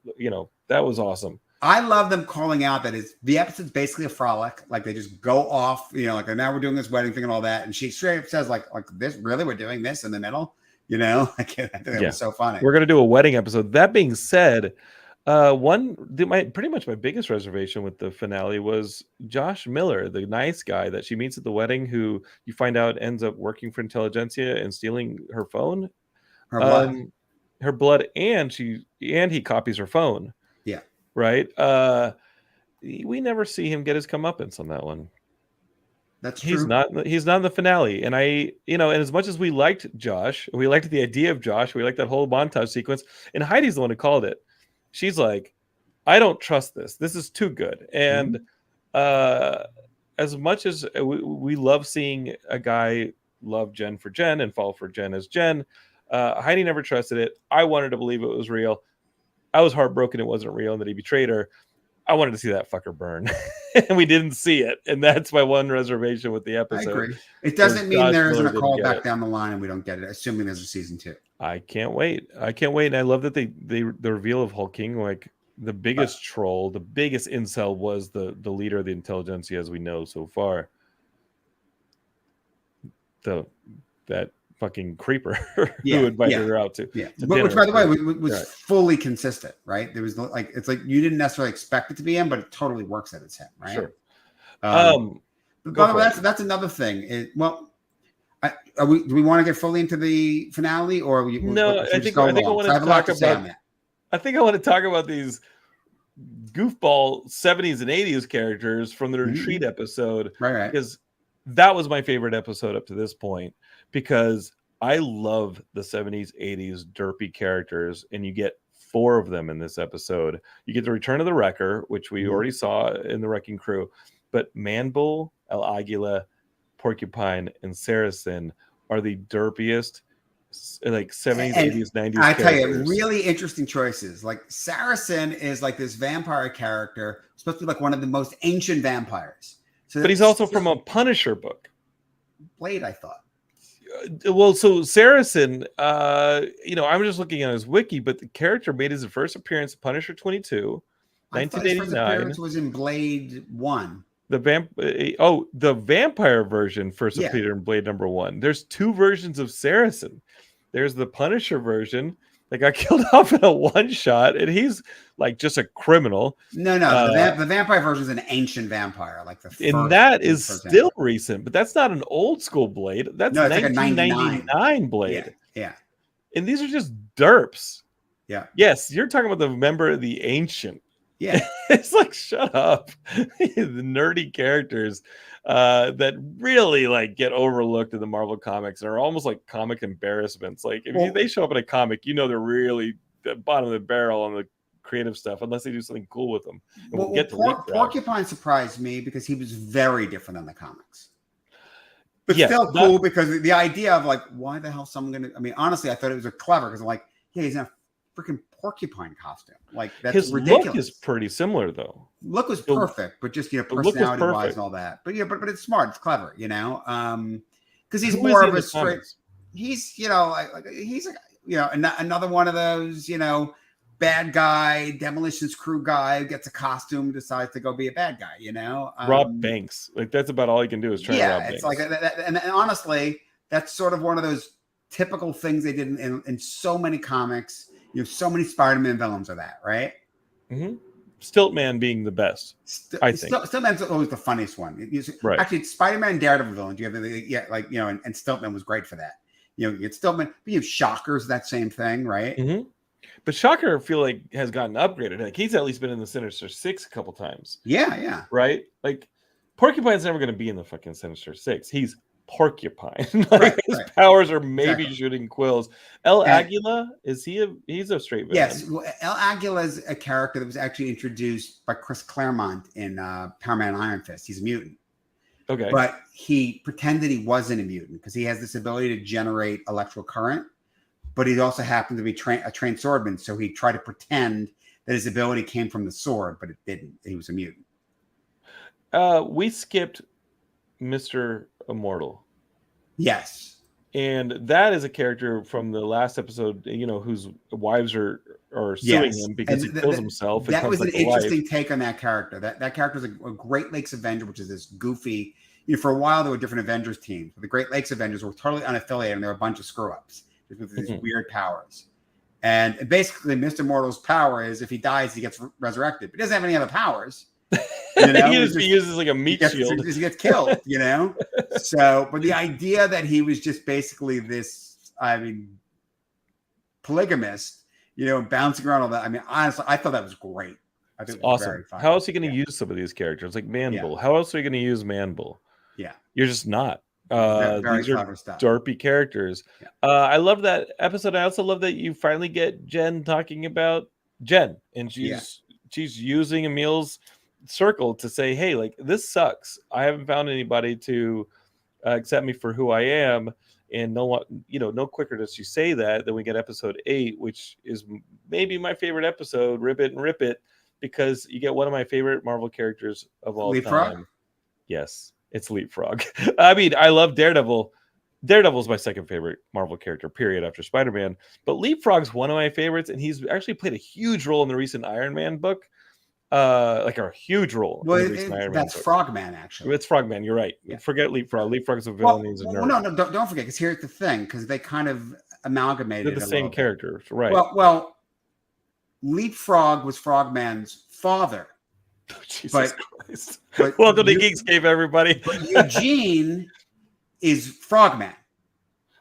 that was awesome. I love them calling out that the episode's basically a frolic. Like they just go off, like now we're doing this wedding thing and all that. And she straight up says like this, really, we're doing this in the middle, I think that was so funny. We're going to do a wedding episode. That being said, pretty much my biggest reservation with the finale was Josh Miller, the nice guy that she meets at the wedding, who you find out ends up working for intelligentsia and stealing her phone, her blood, and he copies her phone. Yeah. Right. We never see him get his comeuppance on that one. That's true. He's not in the finale. And and as much as we liked Josh, we liked the idea of Josh, we liked that whole montage sequence, and Heidi's the one who called it. She's like, I don't trust this. This is too good. And as much as we love seeing a guy love Jen for Jen and fall for Jen as Jen, Heidi never trusted it. I wanted to believe it was real. I was heartbroken it wasn't real and that he betrayed her. I wanted to see that fucker burn. And we didn't see it. And that's my one reservation with the episode. I agree. It doesn't mean there isn't a call back down the line and we don't get it, assuming there's a season 2. I can't wait. And I love that the reveal of Hulking, like the biggest troll, the biggest incel was the leader of the intelligentsia as we know so far. That fucking creeper who invited her out to. Yeah. Which, by the way, was fully consistent, right? There was it's like you didn't necessarily expect it to be him, but it totally works that it's him, right? Sure. By the way, that's another thing. Do we want to get fully into the finale, or no? I think I want to talk about. I think I want to talk about these goofball 70s and 80s characters from the retreat episode, right? Because that was my favorite episode up to this point. Because I love the 70s, 80s derpy characters, and you get 4 of them in this episode. You get the Return of the Wrecker, which we already saw in the Wrecking Crew, but Manbull, El Aguila, Porcupine, and Saracen are the derpiest, like 70s, 80s, 90s. I tell you, really interesting choices. Like Saracen is like this vampire character, supposed to be like one of the most ancient vampires. But he's also from a Punisher book. Blade, I thought. Well, so Saracen, I'm just looking at his wiki, but the character made his first appearance in Punisher 22, 1989. His first appearance was in Blade 1. The vampire version first appeared in Blade number 1. There's 2 versions of Saracen. There's the Punisher version that got killed off in a one-shot, and he's like just a criminal. No, the vampire version is an ancient vampire, like the first. And that is still recent, but that's not an old school Blade. That's 1999 Blade. Yeah. And these are just derps. Yeah. Yes, you're talking about the member of the Ancient. Yeah. It's like, shut up. The nerdy characters that really like get overlooked in the Marvel comics and are almost like comic embarrassments. Like if they show up in a comic, they're really the bottom of the barrel on the creative stuff unless they do something cool with them. Porcupine surprised me because he was very different than the comics. But still cool because the idea of like, why the hell is someone going to... I mean, honestly, I thought it was clever because I'm like, he's in a freaking porcupine costume. Like, that's his ridiculous. Look is pretty similar, though. Look was perfect, but just, personality-wise and all that. But it's smart. It's clever, because he's more of a straight... He's, he's another one of those, bad guy, Demolition's crew guy who gets a costume, decides to go be a bad guy, rob banks. Like that's about all he can do is try to rob banks. It's like, and honestly, that's sort of one of those typical things they did in so many comics. You have so many Spider-Man villains are that, right? Mm-hmm. Stiltman being the best, I think. Stiltman's always the funniest one. Right. Actually, Spider-Man and Daredevil villains. You have and Stiltman was great for that. You get Stiltman, but you have Shocker's that same thing, right? Mm-hmm. But Shocker, I feel like, has gotten upgraded. Like he's at least been in the Sinister Six a couple times. Yeah. Right? Like Porcupine's never going to be in the fucking Sinister Six. He's porcupine. Like his powers are maybe shooting quills. El Aguila, he's a straight villain. Yes, well, El Aguila is a character that was actually introduced by Chris Claremont in Power Man Iron Fist. He's a mutant. Okay. But he pretended he wasn't a mutant because he has this ability to generate electrical current, but he also happened to be a trained swordman, so he tried to pretend that his ability came from the sword, but it didn't. He was a mutant. We skipped Mr. Immortal. Yes. And that is a character from the last episode, whose wives are suing him because he kills himself. That was an interesting take on that character. That character is a Great Lakes Avenger, which is this goofy. For a while, there were different Avengers teams, but the Great Lakes Avengers were totally unaffiliated, and they were a bunch of screw-ups with these weird powers. And basically, Mr. Immortal's power is if he dies, he gets resurrected. But he doesn't have any other powers. He uses like a meat shield. He gets killed, So, but the idea that he was just basically this, polygamist, bouncing around all that. Honestly, I thought that was great. I think it was awesome. Very fun. How else are you going to use some of these characters? Like Manbull. How else are you going to use Manbull? Yeah. You're just not. Very these are derpy characters. Yeah. I love that episode. I also love that you finally get Jen talking about Jen, and she's using Emil's circle to say, hey, like, this sucks. I haven't found anybody to accept me for who I am. And no quicker does she say that than we get episode 8, which is maybe my favorite episode, Rip It and Rip It, because you get one of my favorite Marvel characters of all time. Yes, it's Leapfrog. I love Daredevil. Daredevil's my second favorite Marvel character, period, after Spider-Man. But Leapfrog's one of my favorites, and he's actually played a huge role in the recent Iron Man book. Like a huge role. Well, that's Frogman, actually. It's Frogman. You're right. Yeah. Forget Leapfrog. Leapfrog's a villain. He's a nerd. No, don't forget, because here's the thing, because they kind of amalgamated. They're the same characters, right? Well, Leapfrog was Frogman's father. Oh, Jesus Christ! Welcome to Geekscape, everybody. But Eugene is Frogman.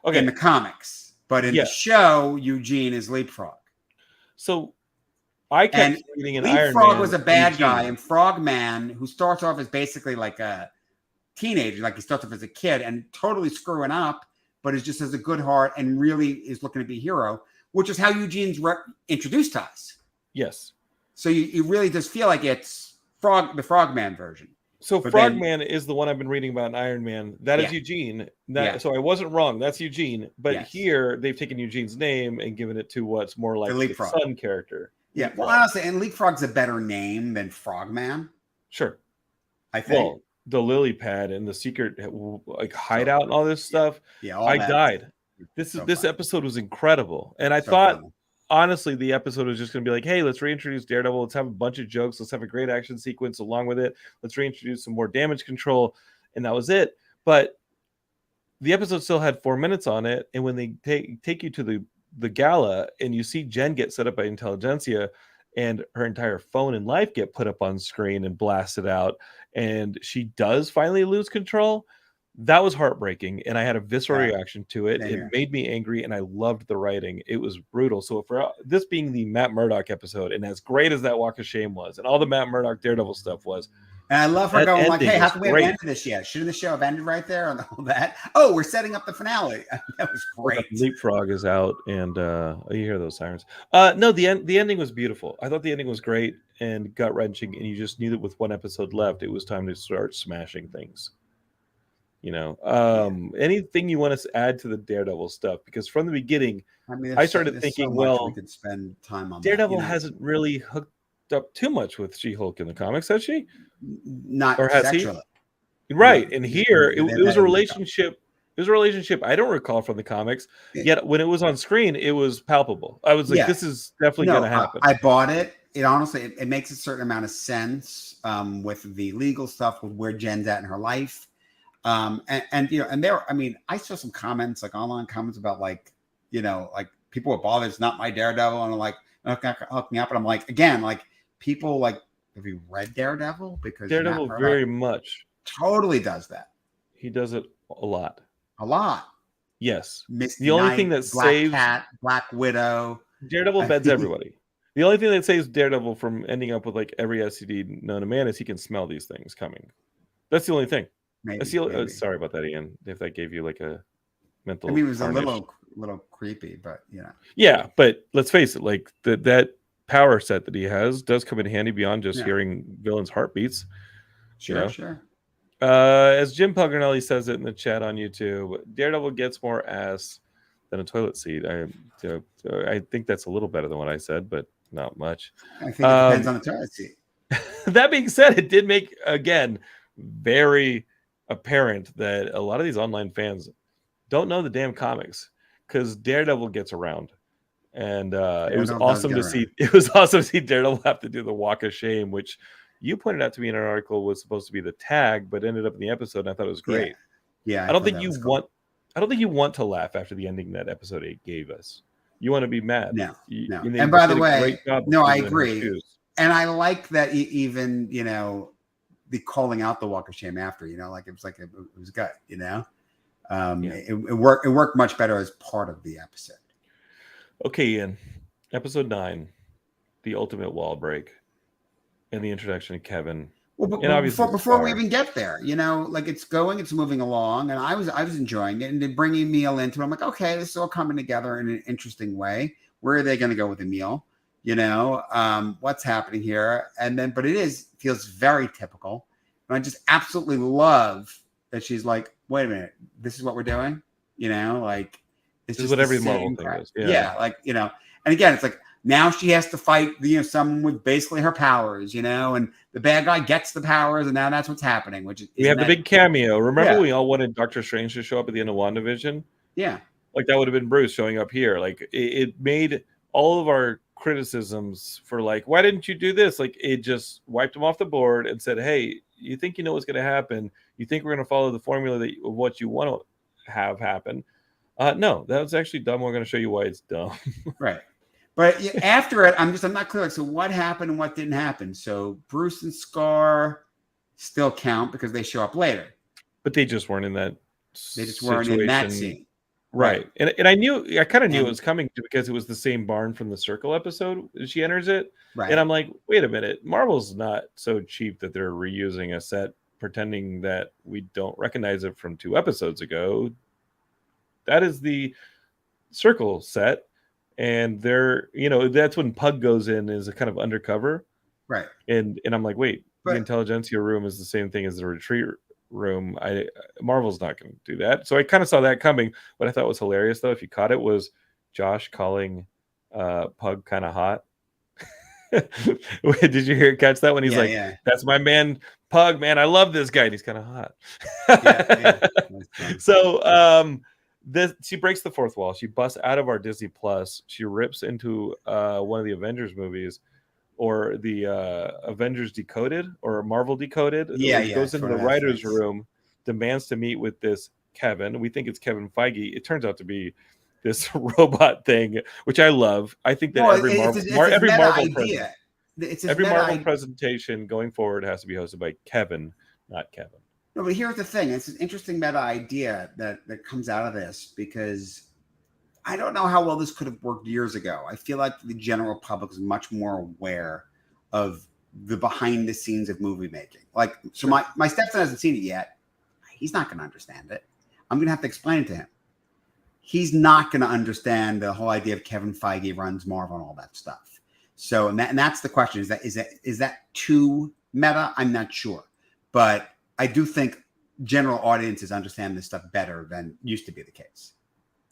Okay, in the comics, but in the show, Eugene is Leapfrog. So. I kept reading an Iron Man. Leapfrog was a bad guy, and Frogman, who starts off as basically like a teenager, like he starts off as a kid and totally screwing up, but is just has a good heart and really is looking to be a hero, which is how Eugene's introduced to us. Yes. So you really just feel like it's the Frogman version. So Frogman is the one I've been reading about in Iron Man. That is Eugene. So I wasn't wrong. That's Eugene. But here they've taken Eugene's name and given it to what's more like the son character. Yeah, well, honestly, and Leapfrog's a better name than Frogman. Sure. I think. Well, the lily pad and the secret hideout and all this stuff. Yeah, I died. This episode was incredible. And I thought, honestly, the episode was just going to be like, hey, let's reintroduce Daredevil. Let's have a bunch of jokes. Let's have a great action sequence along with it. Let's reintroduce some more damage control. And that was it. But the episode still had 4 minutes on it. And when they take you to the gala and you see Jen get set up by Intelligentsia and her entire phone and life get put up on screen and blasted out, and she does finally lose control, that was heartbreaking, and I had a visceral reaction to it. It made me angry, and I loved the writing. It was brutal. So for this being the Matt Murdock episode, and as great as that Walk of Shame was, and all the Matt Murdock Daredevil stuff was, and I love her going like, hey, how come we haven't ended this yet? Shouldn't the show have ended right there and all that? Oh, we're setting up the finale. That was great. Leapfrog is out, and you hear those sirens. No, the ending was beautiful. I thought the ending was great and gut-wrenching, and you just knew that with one episode left, it was time to start smashing things. Anything you want to add to the Daredevil stuff? Because from the beginning, I started thinking, we could spend time on Daredevil hasn't really hooked up too much with She-Hulk in the comics, has she? Not or has sexually. He? Right, and here it was a relationship. It was a relationship I don't recall from the comics. Yet when it was on screen, it was palpable. I was like, this is definitely going to happen. I bought it. It honestly, it makes a certain amount of sense with the legal stuff, with where Jen's at in her life. And there, I saw some comments, like online comments about like people were bothered. It's not my Daredevil. And I'm like, hook me up. And I'm like, again, like people like, have you read Daredevil? Because Daredevil very much totally does that. He does it a lot. A lot. Yes. Misty the only Knight, thing that Black saves Cat, Black Widow. Daredevil beds everybody. The only thing that saves Daredevil from ending up with like every STD known to man is he can smell these things coming. That's the only thing. maybe, maybe. Sorry about that, Ian. If that gave you like a I mental mean, it was a tarnish. little creepy, but Yeah, but let's face it, like that power set that he has does come in handy beyond just yeah, hearing villains' heartbeats. You sure, know, sure. as Jim Pugranelli says it in the chat on YouTube, Daredevil gets more ass than a toilet seat. I think that's a little better than what I said, but not much. I think it depends on the toilet seat. That being said, it did make, again, very apparent that a lot of these online fans don't know the damn comics, because Daredevil gets around. And it was Daredevil does awesome get to around. see. It was awesome to see Daredevil have to do the walk of shame, which you pointed out to me in an article was supposed to be the tag, but ended up in the episode. And I thought it was great. Yeah, I I don't thought think that you was cool. want. I don't think you want to laugh after the ending that episode 8 gave us. You want to be mad. No, no. And they And by the did a great way, job of no, I putting you in her agree. shoes. And I like that even, the calling out the walk of shame after, like it was good, Yeah. it worked much better as part of the episode. Okay, Ian. Episode 9, the ultimate wall break, and the introduction of Kevin. Well, And obviously before we even get there, like it's moving along, and I was enjoying it, and then bringing meal into it. I'm like, okay, this is all coming together in an interesting way. Where are they going to go with the meal? What's happening here? And then, but feels very typical, and I just absolutely love that she's like, wait a minute, this is what we're doing. Like it's this is just what the every Marvel same thing crap. is. Yeah, like and again, it's like. Now she has to fight, someone with basically her powers, and the bad guy gets the powers, and now that's what's happening. We have the big cameo. Remember, Yeah. we all wanted Doctor Strange to show up at the end of WandaVision? Yeah. Like that would have been Bruce showing up here. Like it made all of our criticisms for like, why didn't you do this? Like it just wiped them off the board and said, hey, you think you know what's going to happen? You think we're going to follow the formula of what you want to have happen? No, that was actually dumb. We're going to show you why it's dumb. Right. But after it, I'm not clear. So what happened and what didn't happen? So Bruce and Scar still count because they show up later. But they just weren't in that. They just weren't in that scene. Right. And I kind of knew it was coming because it was the same barn from the Circle episode. She enters it. Right. And I'm like, wait a minute. Marvel's not so cheap that they're reusing a set, pretending that we don't recognize it from 2 episodes ago. That is the Circle set. And they're, that's when Pug goes in as a kind of undercover. Right. And I'm like, wait, the Intelligentsia room is the same thing as the retreat room. Marvel's not going to do that. So I kind of saw that coming. What I thought was hilarious, though, if you caught it, was Josh calling Pug kind of hot. Did you catch that when he's that's my man Pug, man, I love this guy, and he's kind of hot. So she breaks the 4th wall. She busts out of our Disney Plus. She rips into one of the Avengers movies, or the Avengers Decoded, or Marvel Decoded. Goes into the writer's room, demands to meet with this Kevin. We think it's Kevin Feige. It turns out to be this robot thing, which I love. I think that every Marvel presentation going forward has to be hosted by Kevin, not Kevin. No, but here's the thing. It's an interesting meta idea that comes out of this, because I don't know how well this could have worked years ago. I feel like the general public is much more aware of the behind the scenes of movie making. Like, so my stepson hasn't seen it yet. He's not going to understand it. I'm going to have to explain it to him. He's not going to understand the whole idea of Kevin Feige runs Marvel and all that stuff. So, and that's the question. Is that too meta? I'm not sure. But I do think general audiences understand this stuff better than used to be the case.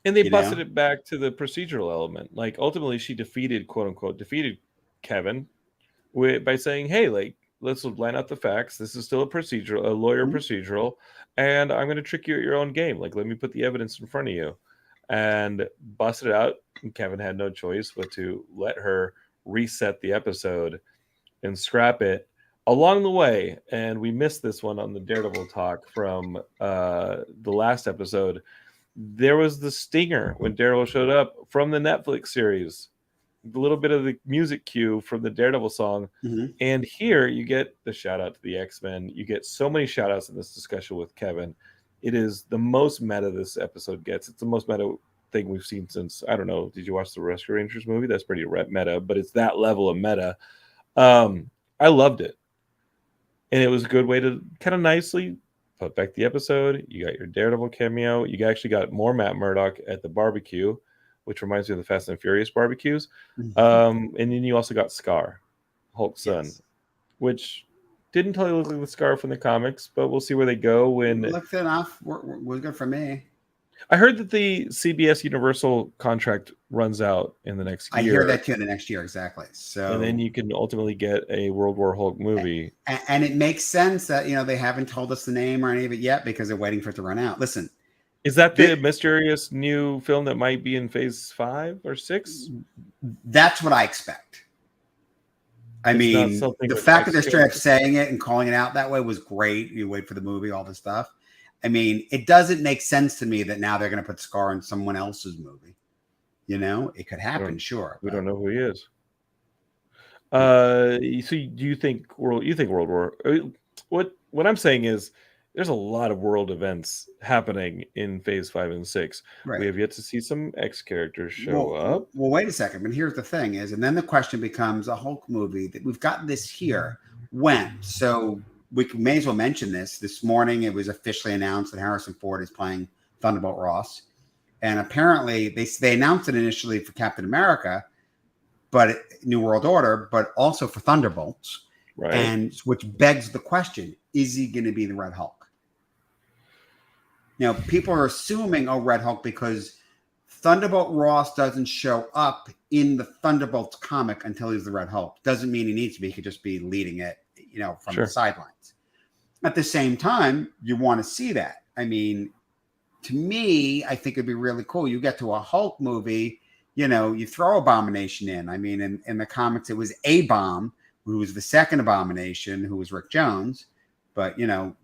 And they busted it back to the procedural element. Like, ultimately, she quote unquote, defeated Kevin by saying, hey, like, let's line out the facts. This is still a lawyer procedural, and I'm going to trick you at your own game. Like, let me put the evidence in front of you. And busted it out. And Kevin had no choice but to let her reset the episode and scrap it along the way. And we missed this one on the Daredevil talk from the last episode. There was the stinger when Daredevil showed up from the Netflix series, a little bit of the music cue from the Daredevil song. Mm-hmm. And here you get the shout out to the X-Men. You get so many shout outs in this discussion with Kevin. It is the most meta this episode gets. It's the most meta thing we've seen since, I don't know, did you watch the Rescue Rangers movie? That's pretty meta, but it's that level of meta. I loved it. And it was a good way to kind of nicely put back the episode. You got your Daredevil cameo. You actually got more Matt Murdock at the barbecue, which reminds me of the Fast and Furious barbecues. And then you also got Scar, Hulk's son, Yes. which didn't totally look like the Scar from the comics, but we'll see where they go. When Looked enough, was good for me. I heard that the CBS Universal contract runs out in the next year. I hear that too in the next year, exactly. So, and then you can ultimately get a World War Hulk movie. And it makes sense that they haven't told us the name or any of it yet because they're waiting for it to run out. Listen, is that the mysterious new film that might be in Phase 5 or 6? That's what I expect. I mean, the fact that they're straight up saying it and calling it out that way was great. You wait for the movie, all this stuff. I mean, it doesn't make sense to me that now they're going to put Scar in someone else's movie. It could happen, sure. We don't know who he is. So do you think World War? What I'm saying is, there's a lot of world events happening in Phase 5 and 6. Right. We have yet to see some X characters show up. Well, wait a second. But here's the thing: and then the question becomes a Hulk movie that we've gotten this here. When? So we may as well mention this. This morning, it was officially announced that Harrison Ford is playing Thunderbolt Ross, and apparently they announced it initially for Captain America, but New World Order, but also for Thunderbolts, right? And which begs the question: is he going to be the Red Hulk? People are assuming, Red Hulk, because Thunderbolt Ross doesn't show up in the Thunderbolts comic until he's the Red Hulk. Doesn't mean he needs to be. He could just be leading it, from the sidelines. At the same time, you want to see that. I mean, to me, I think it'd be really cool. You get to a Hulk movie, you throw Abomination in. I mean, in the comics, it was A-Bomb, who was the second Abomination, who was Rick Jones. But, we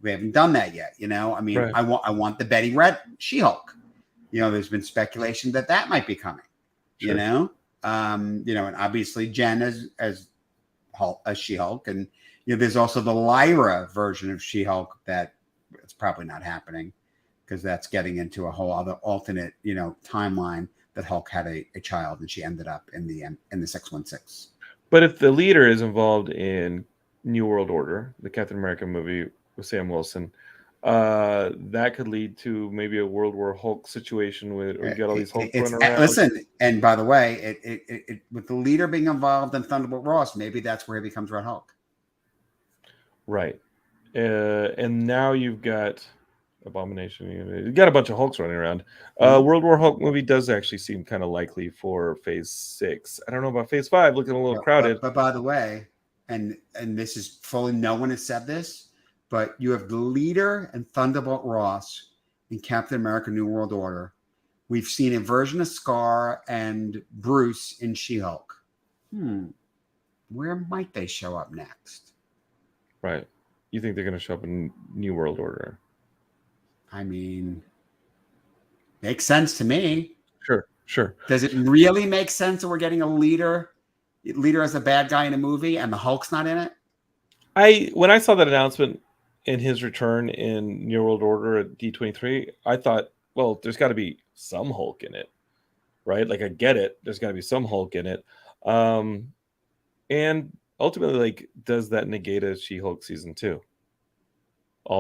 haven't done that yet, I mean, right. I want the Betty Red She-Hulk. There's been speculation that might be coming, sure. And obviously Jen as She-Hulk. And, there's also the Lyra version of She-Hulk that it's probably not happening because that's getting into a whole other alternate, timeline that Hulk had a child and she ended up in the 616. But if the leader is involved in New World Order, the Captain America movie with Sam Wilson, that could lead to maybe a World War Hulk situation where you got all these Hulk running around. Listen, and by the way, it with the leader being involved in Thunderbolt Ross, maybe that's where he becomes Red Hulk. Right. And now you've got Abomination. You got a bunch of Hulks running around. World War Hulk movie does actually seem kind of likely for Phase 6. I don't know about Phase 5, looking a little crowded. But by the way, and this is fully, no one has said this, but you have the leader and Thunderbolt Ross in Captain America New World Order. We've seen a version of Scar and Bruce in She-Hulk. Where might they show up next? Right. You think they're going to show up in New World Order? I mean, makes sense to me. Sure. Does it really make sense that we're getting a leader as a bad guy in a movie and the Hulk's not in it? When I saw that announcement in his return in New World Order at D23, I thought, well, there's got to be some Hulk in it, right? Like, I get it. There's got to be some Hulk in it. And ultimately, like, does that negate a She-Hulk season 2?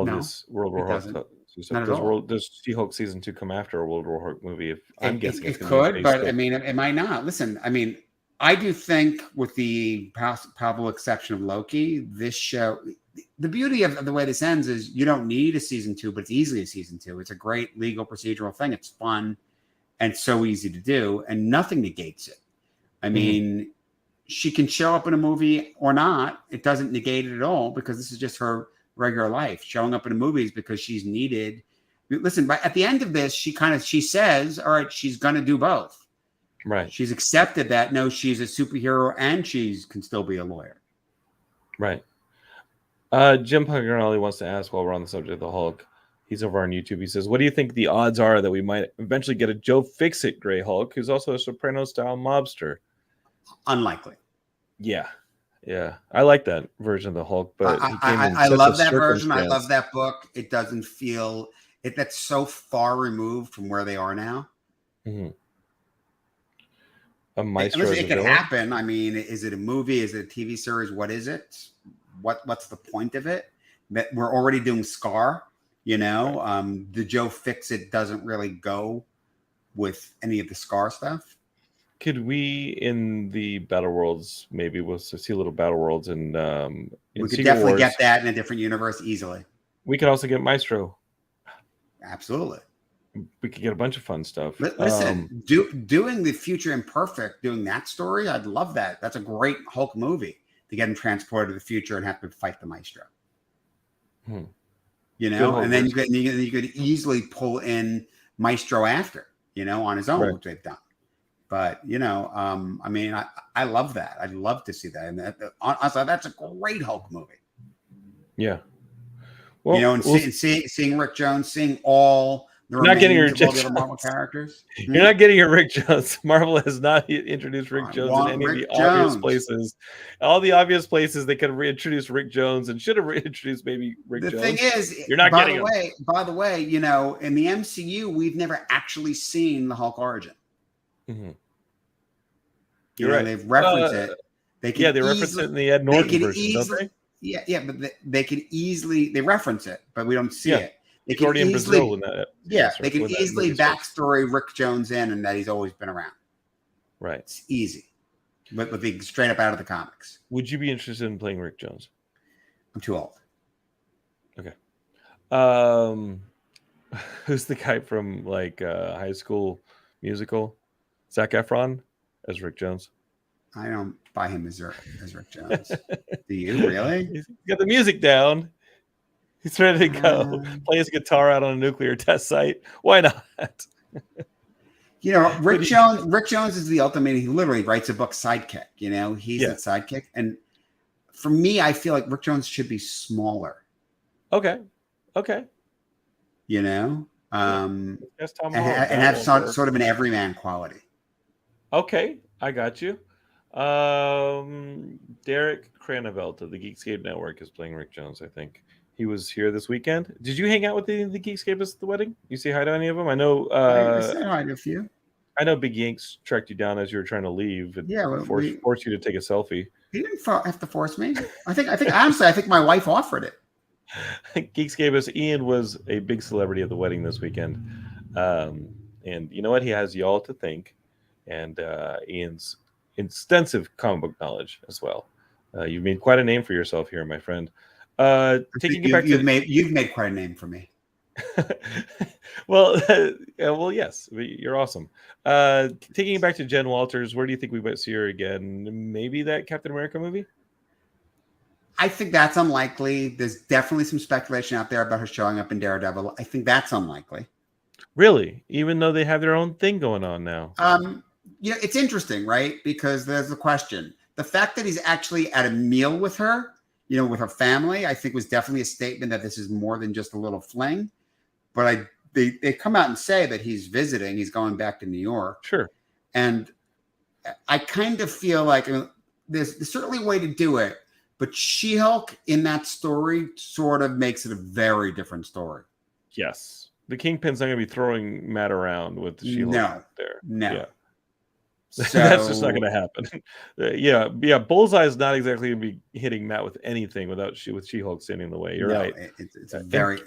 This World War Hulk stuff. Does She-Hulk season 2 come after a World War Hulk movie? I'm guessing it could, but I mean, it might not. Listen, I mean, I do think, with the probable exception of Loki, this show, the beauty of the way this ends is you don't need a season 2, but it's easily a season 2. It's a great legal procedural thing. It's fun and so easy to do, and nothing negates it. I mean, she can show up in a movie or not. It doesn't negate it at all because this is just her regular life. Showing up in movies because she's needed. Listen, but at the end of this, she says, all right, she's going to do both. Right. She's accepted that. No, she's a superhero and she can still be a lawyer. Right. Jim Paganelli wants to ask, while we're on the subject of the Hulk, he's over on YouTube. He says, what do you think the odds are that we might eventually get a Joe Fixit Gray Hulk, who's also a Soprano-style mobster? Unlikely. Yeah. I like that version of the Hulk, but I love that version. I love that book. It doesn't feel that's so far removed from where they are now. Mm-hmm. A Maestro. It could happen. I mean, is it a movie? Is it a TV series? What is it? What's the point of it? That we're already doing Scar. The Joe Fix-It doesn't really go with any of the Scar stuff. Could we, in the Battle Worlds, maybe we'll see a little Battle Worlds in We could Secret definitely Wars. get that in a different universe easily. We could also get Maestro. Absolutely. We could get a bunch of fun stuff. Listen, doing the Future Imperfect, doing that story, I'd love that. That's a great Hulk movie to get him transported to the future and have to fight the Maestro. And then you could easily pull in Maestro after, on his own, which they've done. But I love that. I'd love to see that. And that's a great Hulk movie. Yeah. Well, seeing Rick Jones, seeing all the other Marvel characters. You're not getting your Rick Jones. Marvel has not introduced Rick Jones in any of the obvious places. All the obvious places they could have reintroduced Rick Jones and should have reintroduced maybe Rick Jones. The thing is, you're not getting him. By the way, in the MCU, we've never actually seen the Hulk origin. Mm-hmm. They've referenced it. They reference it in the Ed Norton version, don't they? Yeah, but they could easily reference it, but we don't see it. They can already easily, in Brazil in that. They can easily backstory Rick Jones in, and that he's always been around. Right, it's easy, but with the straight up out of the comics. Would you be interested in playing Rick Jones? I'm too old. Okay. Who's the guy from High School Musical? Zac Efron as Rick Jones. I don't buy him as Rick Jones. Do you really? He's got the music down. He's ready to go. Play his guitar out on a nuclear test site. Why not? Rick Jones is the ultimate. He literally writes a book sidekick. He's that sidekick. And for me, I feel like Rick Jones should be smaller. Okay. And have sort of an everyman quality. Okay, I got you. Derek Cranevelt of the Geekscape Network is playing Rick Jones, I think. He was here this weekend. Did you hang out with the Geekscapists at the wedding? You say hi to any of them? I know. I said hi to a few. I know Big Yanks tracked you down as you were trying to leave. And forced you to take a selfie. He didn't have to force me. I think honestly, I think my wife offered it. Geekscapist Ian was a big celebrity at the wedding this weekend. And you know what? He has y'all to thank. And Ian's extensive comic book knowledge as well. You've made quite a name for yourself here, my friend. You've made quite a name for me. well, yes, you're awesome. Taking it back to Jen Walters, where do you think we might see her again? Maybe that Captain America movie? I think that's unlikely. There's definitely some speculation out there about her showing up in Daredevil. I think that's unlikely. Really? Even though they have their own thing going on now? It's interesting, right? Because there's the question. The fact that he's actually at a meal with her, with her family, I think was definitely a statement that this is more than just a little fling. But they come out and say that he's visiting. He's going back to New York. Sure. And I kind of feel like there's certainly a way to do it. But She-Hulk in that story sort of makes it a very different story. Yes. The Kingpin's not going to be throwing Matt around with the She-Hulk there. No. Yeah. So, that's just not going to happen. Bullseye is not exactly going to be hitting Matt with anything with She-Hulk standing in the way. You're right. It's very...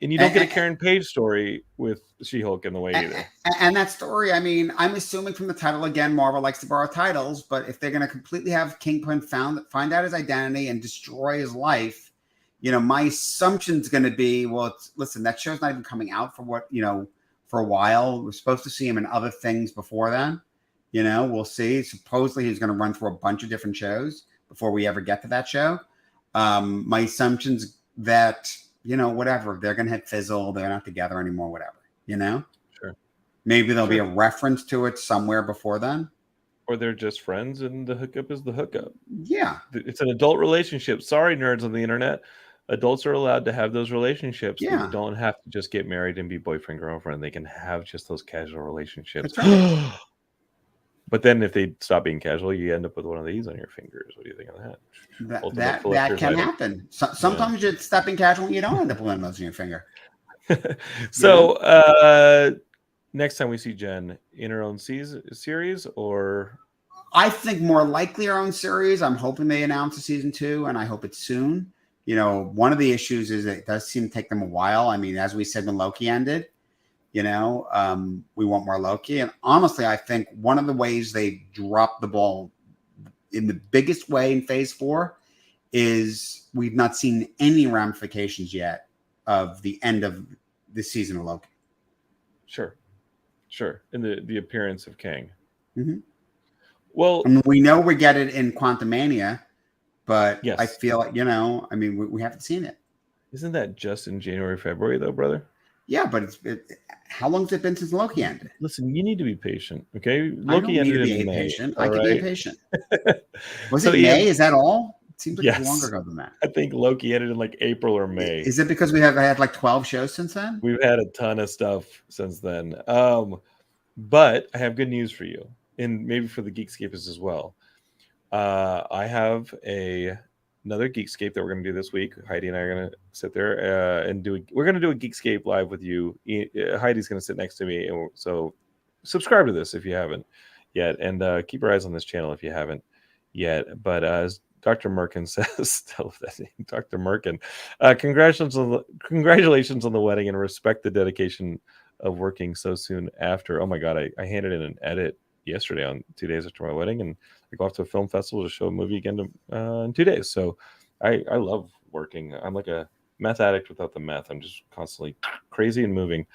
And you don't get a Karen Page story with She-Hulk in the way either. And that story, I'm assuming from the title, again, Marvel likes to borrow titles, but if they're going to completely have Kingpin find out his identity and destroy his life, my assumption is going to be, listen, that show's not even coming out for a while. We're supposed to see him in other things before then. We'll see. Supposedly he's going to run through a bunch of different shows before we ever get to that show. My assumption's that, whatever, they're going to hit fizzle. They're not together anymore, whatever, Sure. Maybe there'll be a reference to it somewhere before then. Or they're just friends and the hookup is the hookup. Yeah. It's an adult relationship. Sorry, nerds on the internet. Adults are allowed to have those relationships. Yeah. They don't have to just get married and be boyfriend, girlfriend. They can have just those casual relationships. That's right. But then if they stop being casual, you end up with one of these on your fingers. What do you think of that? That can happen. Sometimes you're stepping casual and you don't end up with one of those on your finger. So next time we see Jen in her own series, or I think more likely our own series. I'm hoping they announce a season 2, and I hope it's soon one of the issues is that it does seem to take them a while. I mean, as we said when Loki ended, we want more Loki. And honestly, I think one of the ways they dropped the ball in the biggest way in Phase 4 is we've not seen any ramifications yet of the end of the season of Loki. Sure. In the appearance of Kang. Mm-hmm. Well, I mean, we know we get it in Quantumania, but yes. I feel like, we haven't seen it. Isn't that just in January, February, though, brother? Yeah, but how long has it been since Loki ended? Listen, you need to be patient, okay? Loki ended in May. Patient. I can be impatient. Was it Ian, May? Is that all? It seems like yes. it's longer ago than that. I think Loki ended in like April or May. Is it because we have had like 12 shows since then? We've had a ton of stuff since then. But I have good news for you, and maybe for the Geekscapists as well. I have another Geekscape that we're going to do this week. Heidi and I are going to sit there and we're going to do a Geekscape live with you. Heidi's going to sit next to me, and so subscribe to this if you haven't yet, and keep your eyes on this channel if you haven't yet. But as Dr. Merkin says, Dr. Merkin, congratulations on the wedding, and respect the dedication of working so soon after. Oh my God, I handed in an edit yesterday on 2 days after my wedding, and I go off to a film festival to show a movie again in 2 days. So I love working. I'm like a meth addict without the meth. I'm just constantly crazy and moving.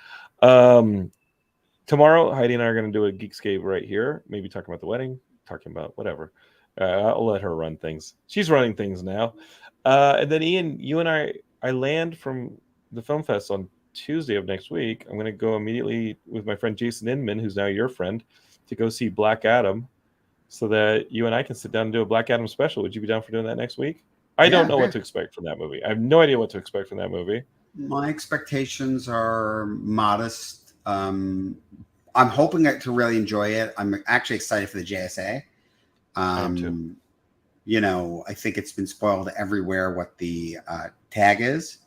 Tomorrow, Heidi and I are going to do a Geekscape right here, maybe talking about the wedding, talking about whatever. I'll let her run things. She's running things now. And then Ian, you and I land from the film fest on Tuesday of next week. I'm going to go immediately with my friend Jason Inman, who's now your friend, to go see Black Adam, so that you and I can sit down and do a Black Adam special. Would you be down for doing that next week? I don't know what to expect from that movie. I have no idea what to expect from that movie. My expectations are modest. I'm hoping to really enjoy it. I'm actually excited for the JSA. I am too. I think it's been spoiled everywhere what the tag is,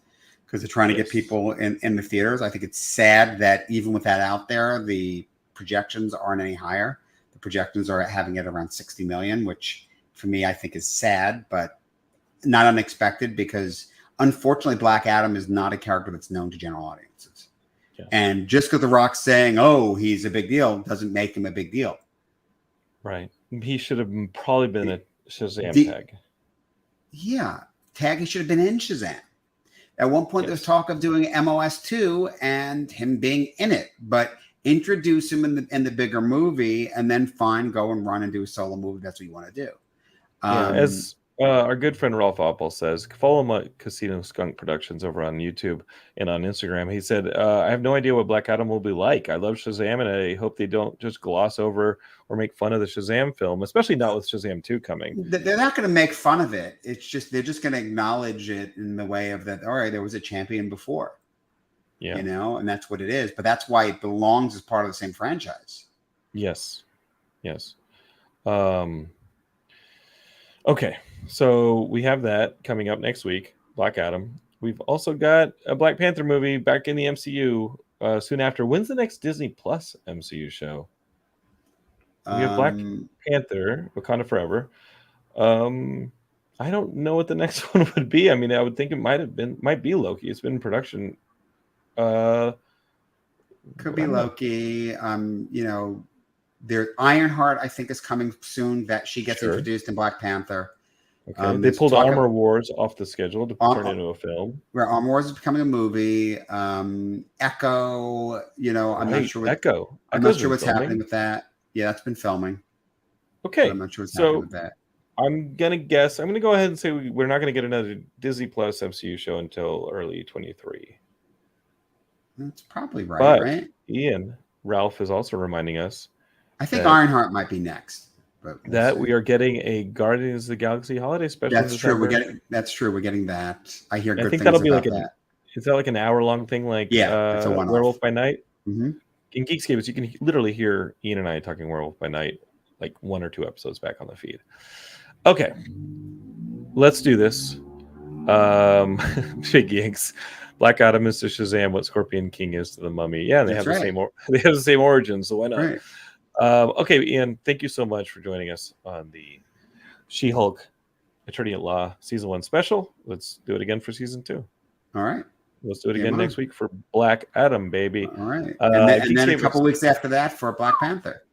because they're trying to get people in the theaters. I think it's sad that even with that out there, the projections aren't any higher. The projections are having it around 60 million, which for me, I think is sad, but not unexpected, because unfortunately, Black Adam is not a character that's known to general audiences. Yeah. And just because The Rock's saying, oh, he's a big deal, doesn't make him a big deal. Right. He should have probably been a Shazam tag. Yeah. Tag, he should have been in Shazam. At one point, there was talk of doing MOS 2 and him being in it, but introduce him in the bigger movie, and then go and run and do a solo movie. That's what you want to do. As our good friend Ralph Oppel says, follow him at Casino Skunk Productions over on YouTube and on Instagram. He said, I have no idea what Black Adam will be like. I love Shazam, and I hope they don't just gloss over or make fun of the Shazam film, especially not with Shazam 2 coming. They're not going to make fun of it. It's just, they're just going to acknowledge it in the way of that, all right, there was a champion before. Yeah. And that's what it is. But that's why it belongs as part of the same franchise. Yes. Okay. So we have that coming up next week, Black Adam. We've also got a Black Panther movie back in the MCU soon after. When's the next Disney Plus MCU show? We have Black Panther, Wakanda Forever. I don't know what the next one would be. I mean, I would think it might be Loki. It's been in production. Could be Loki. There Ironheart, I think, is coming soon. That she gets introduced in Black Panther. Okay. They pulled Armor Wars off the schedule to turn into a film. Where Armor Wars is becoming a movie. Echo, I'm not sure. Echo. I'm not sure what's happening with that. Yeah, that's been filming. Okay. I'm not sure what's happening with that. I'm gonna guess. I'm gonna go ahead and say we're not gonna get another Disney Plus MCU show until early 2023. That's probably right. But right? Ian, Ralph is also reminding us. I think Ironheart might be next. But we are getting a Guardians of the Galaxy holiday special. That's true. We're getting that. I hear good things that'll be about that. Is that like an hour-long thing? Like it's a one-off. Werewolf by Night? Mm-hmm. In Geekscape, you can literally hear Ian and I talking Werewolf by Night like 1 or 2 episodes back on the feed. Okay. Let's do this. Big Yanks. Black Adam is to Shazam what Scorpion King is to the Mummy. Yeah, they have the same origin, so why not? Right. Okay, Ian, thank you so much for joining us on the She-Hulk Attorney at Law season 1 special. Let's do it again for season 2. All right. Let's do it Game again on. next week for Black Adam, baby. All right. And then a Geekscape couple weeks after that for Black Panther.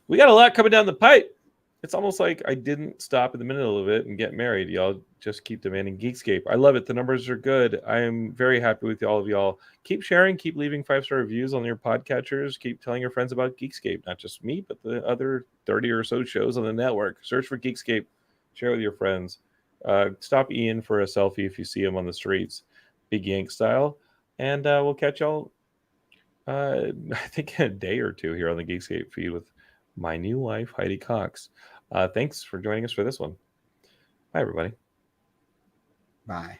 We got a lot coming down the pipe. It's almost like I didn't stop in the middle of it and get married. Y'all just keep demanding Geekscape. I love it. The numbers are good. I am very happy with all of y'all. Keep sharing. Keep leaving 5-star reviews on your podcatchers. Keep telling your friends about Geekscape. Not just me, but the other 30 or so shows on the network. Search for Geekscape. Share with your friends. Stop Ian for a selfie if you see him on the streets. Big Yank style. And we'll catch y'all, I think, in a day or two here on the Geekscape feed with my new wife, Heidi Cox. Thanks for joining us for this one. Bye, everybody. Bye.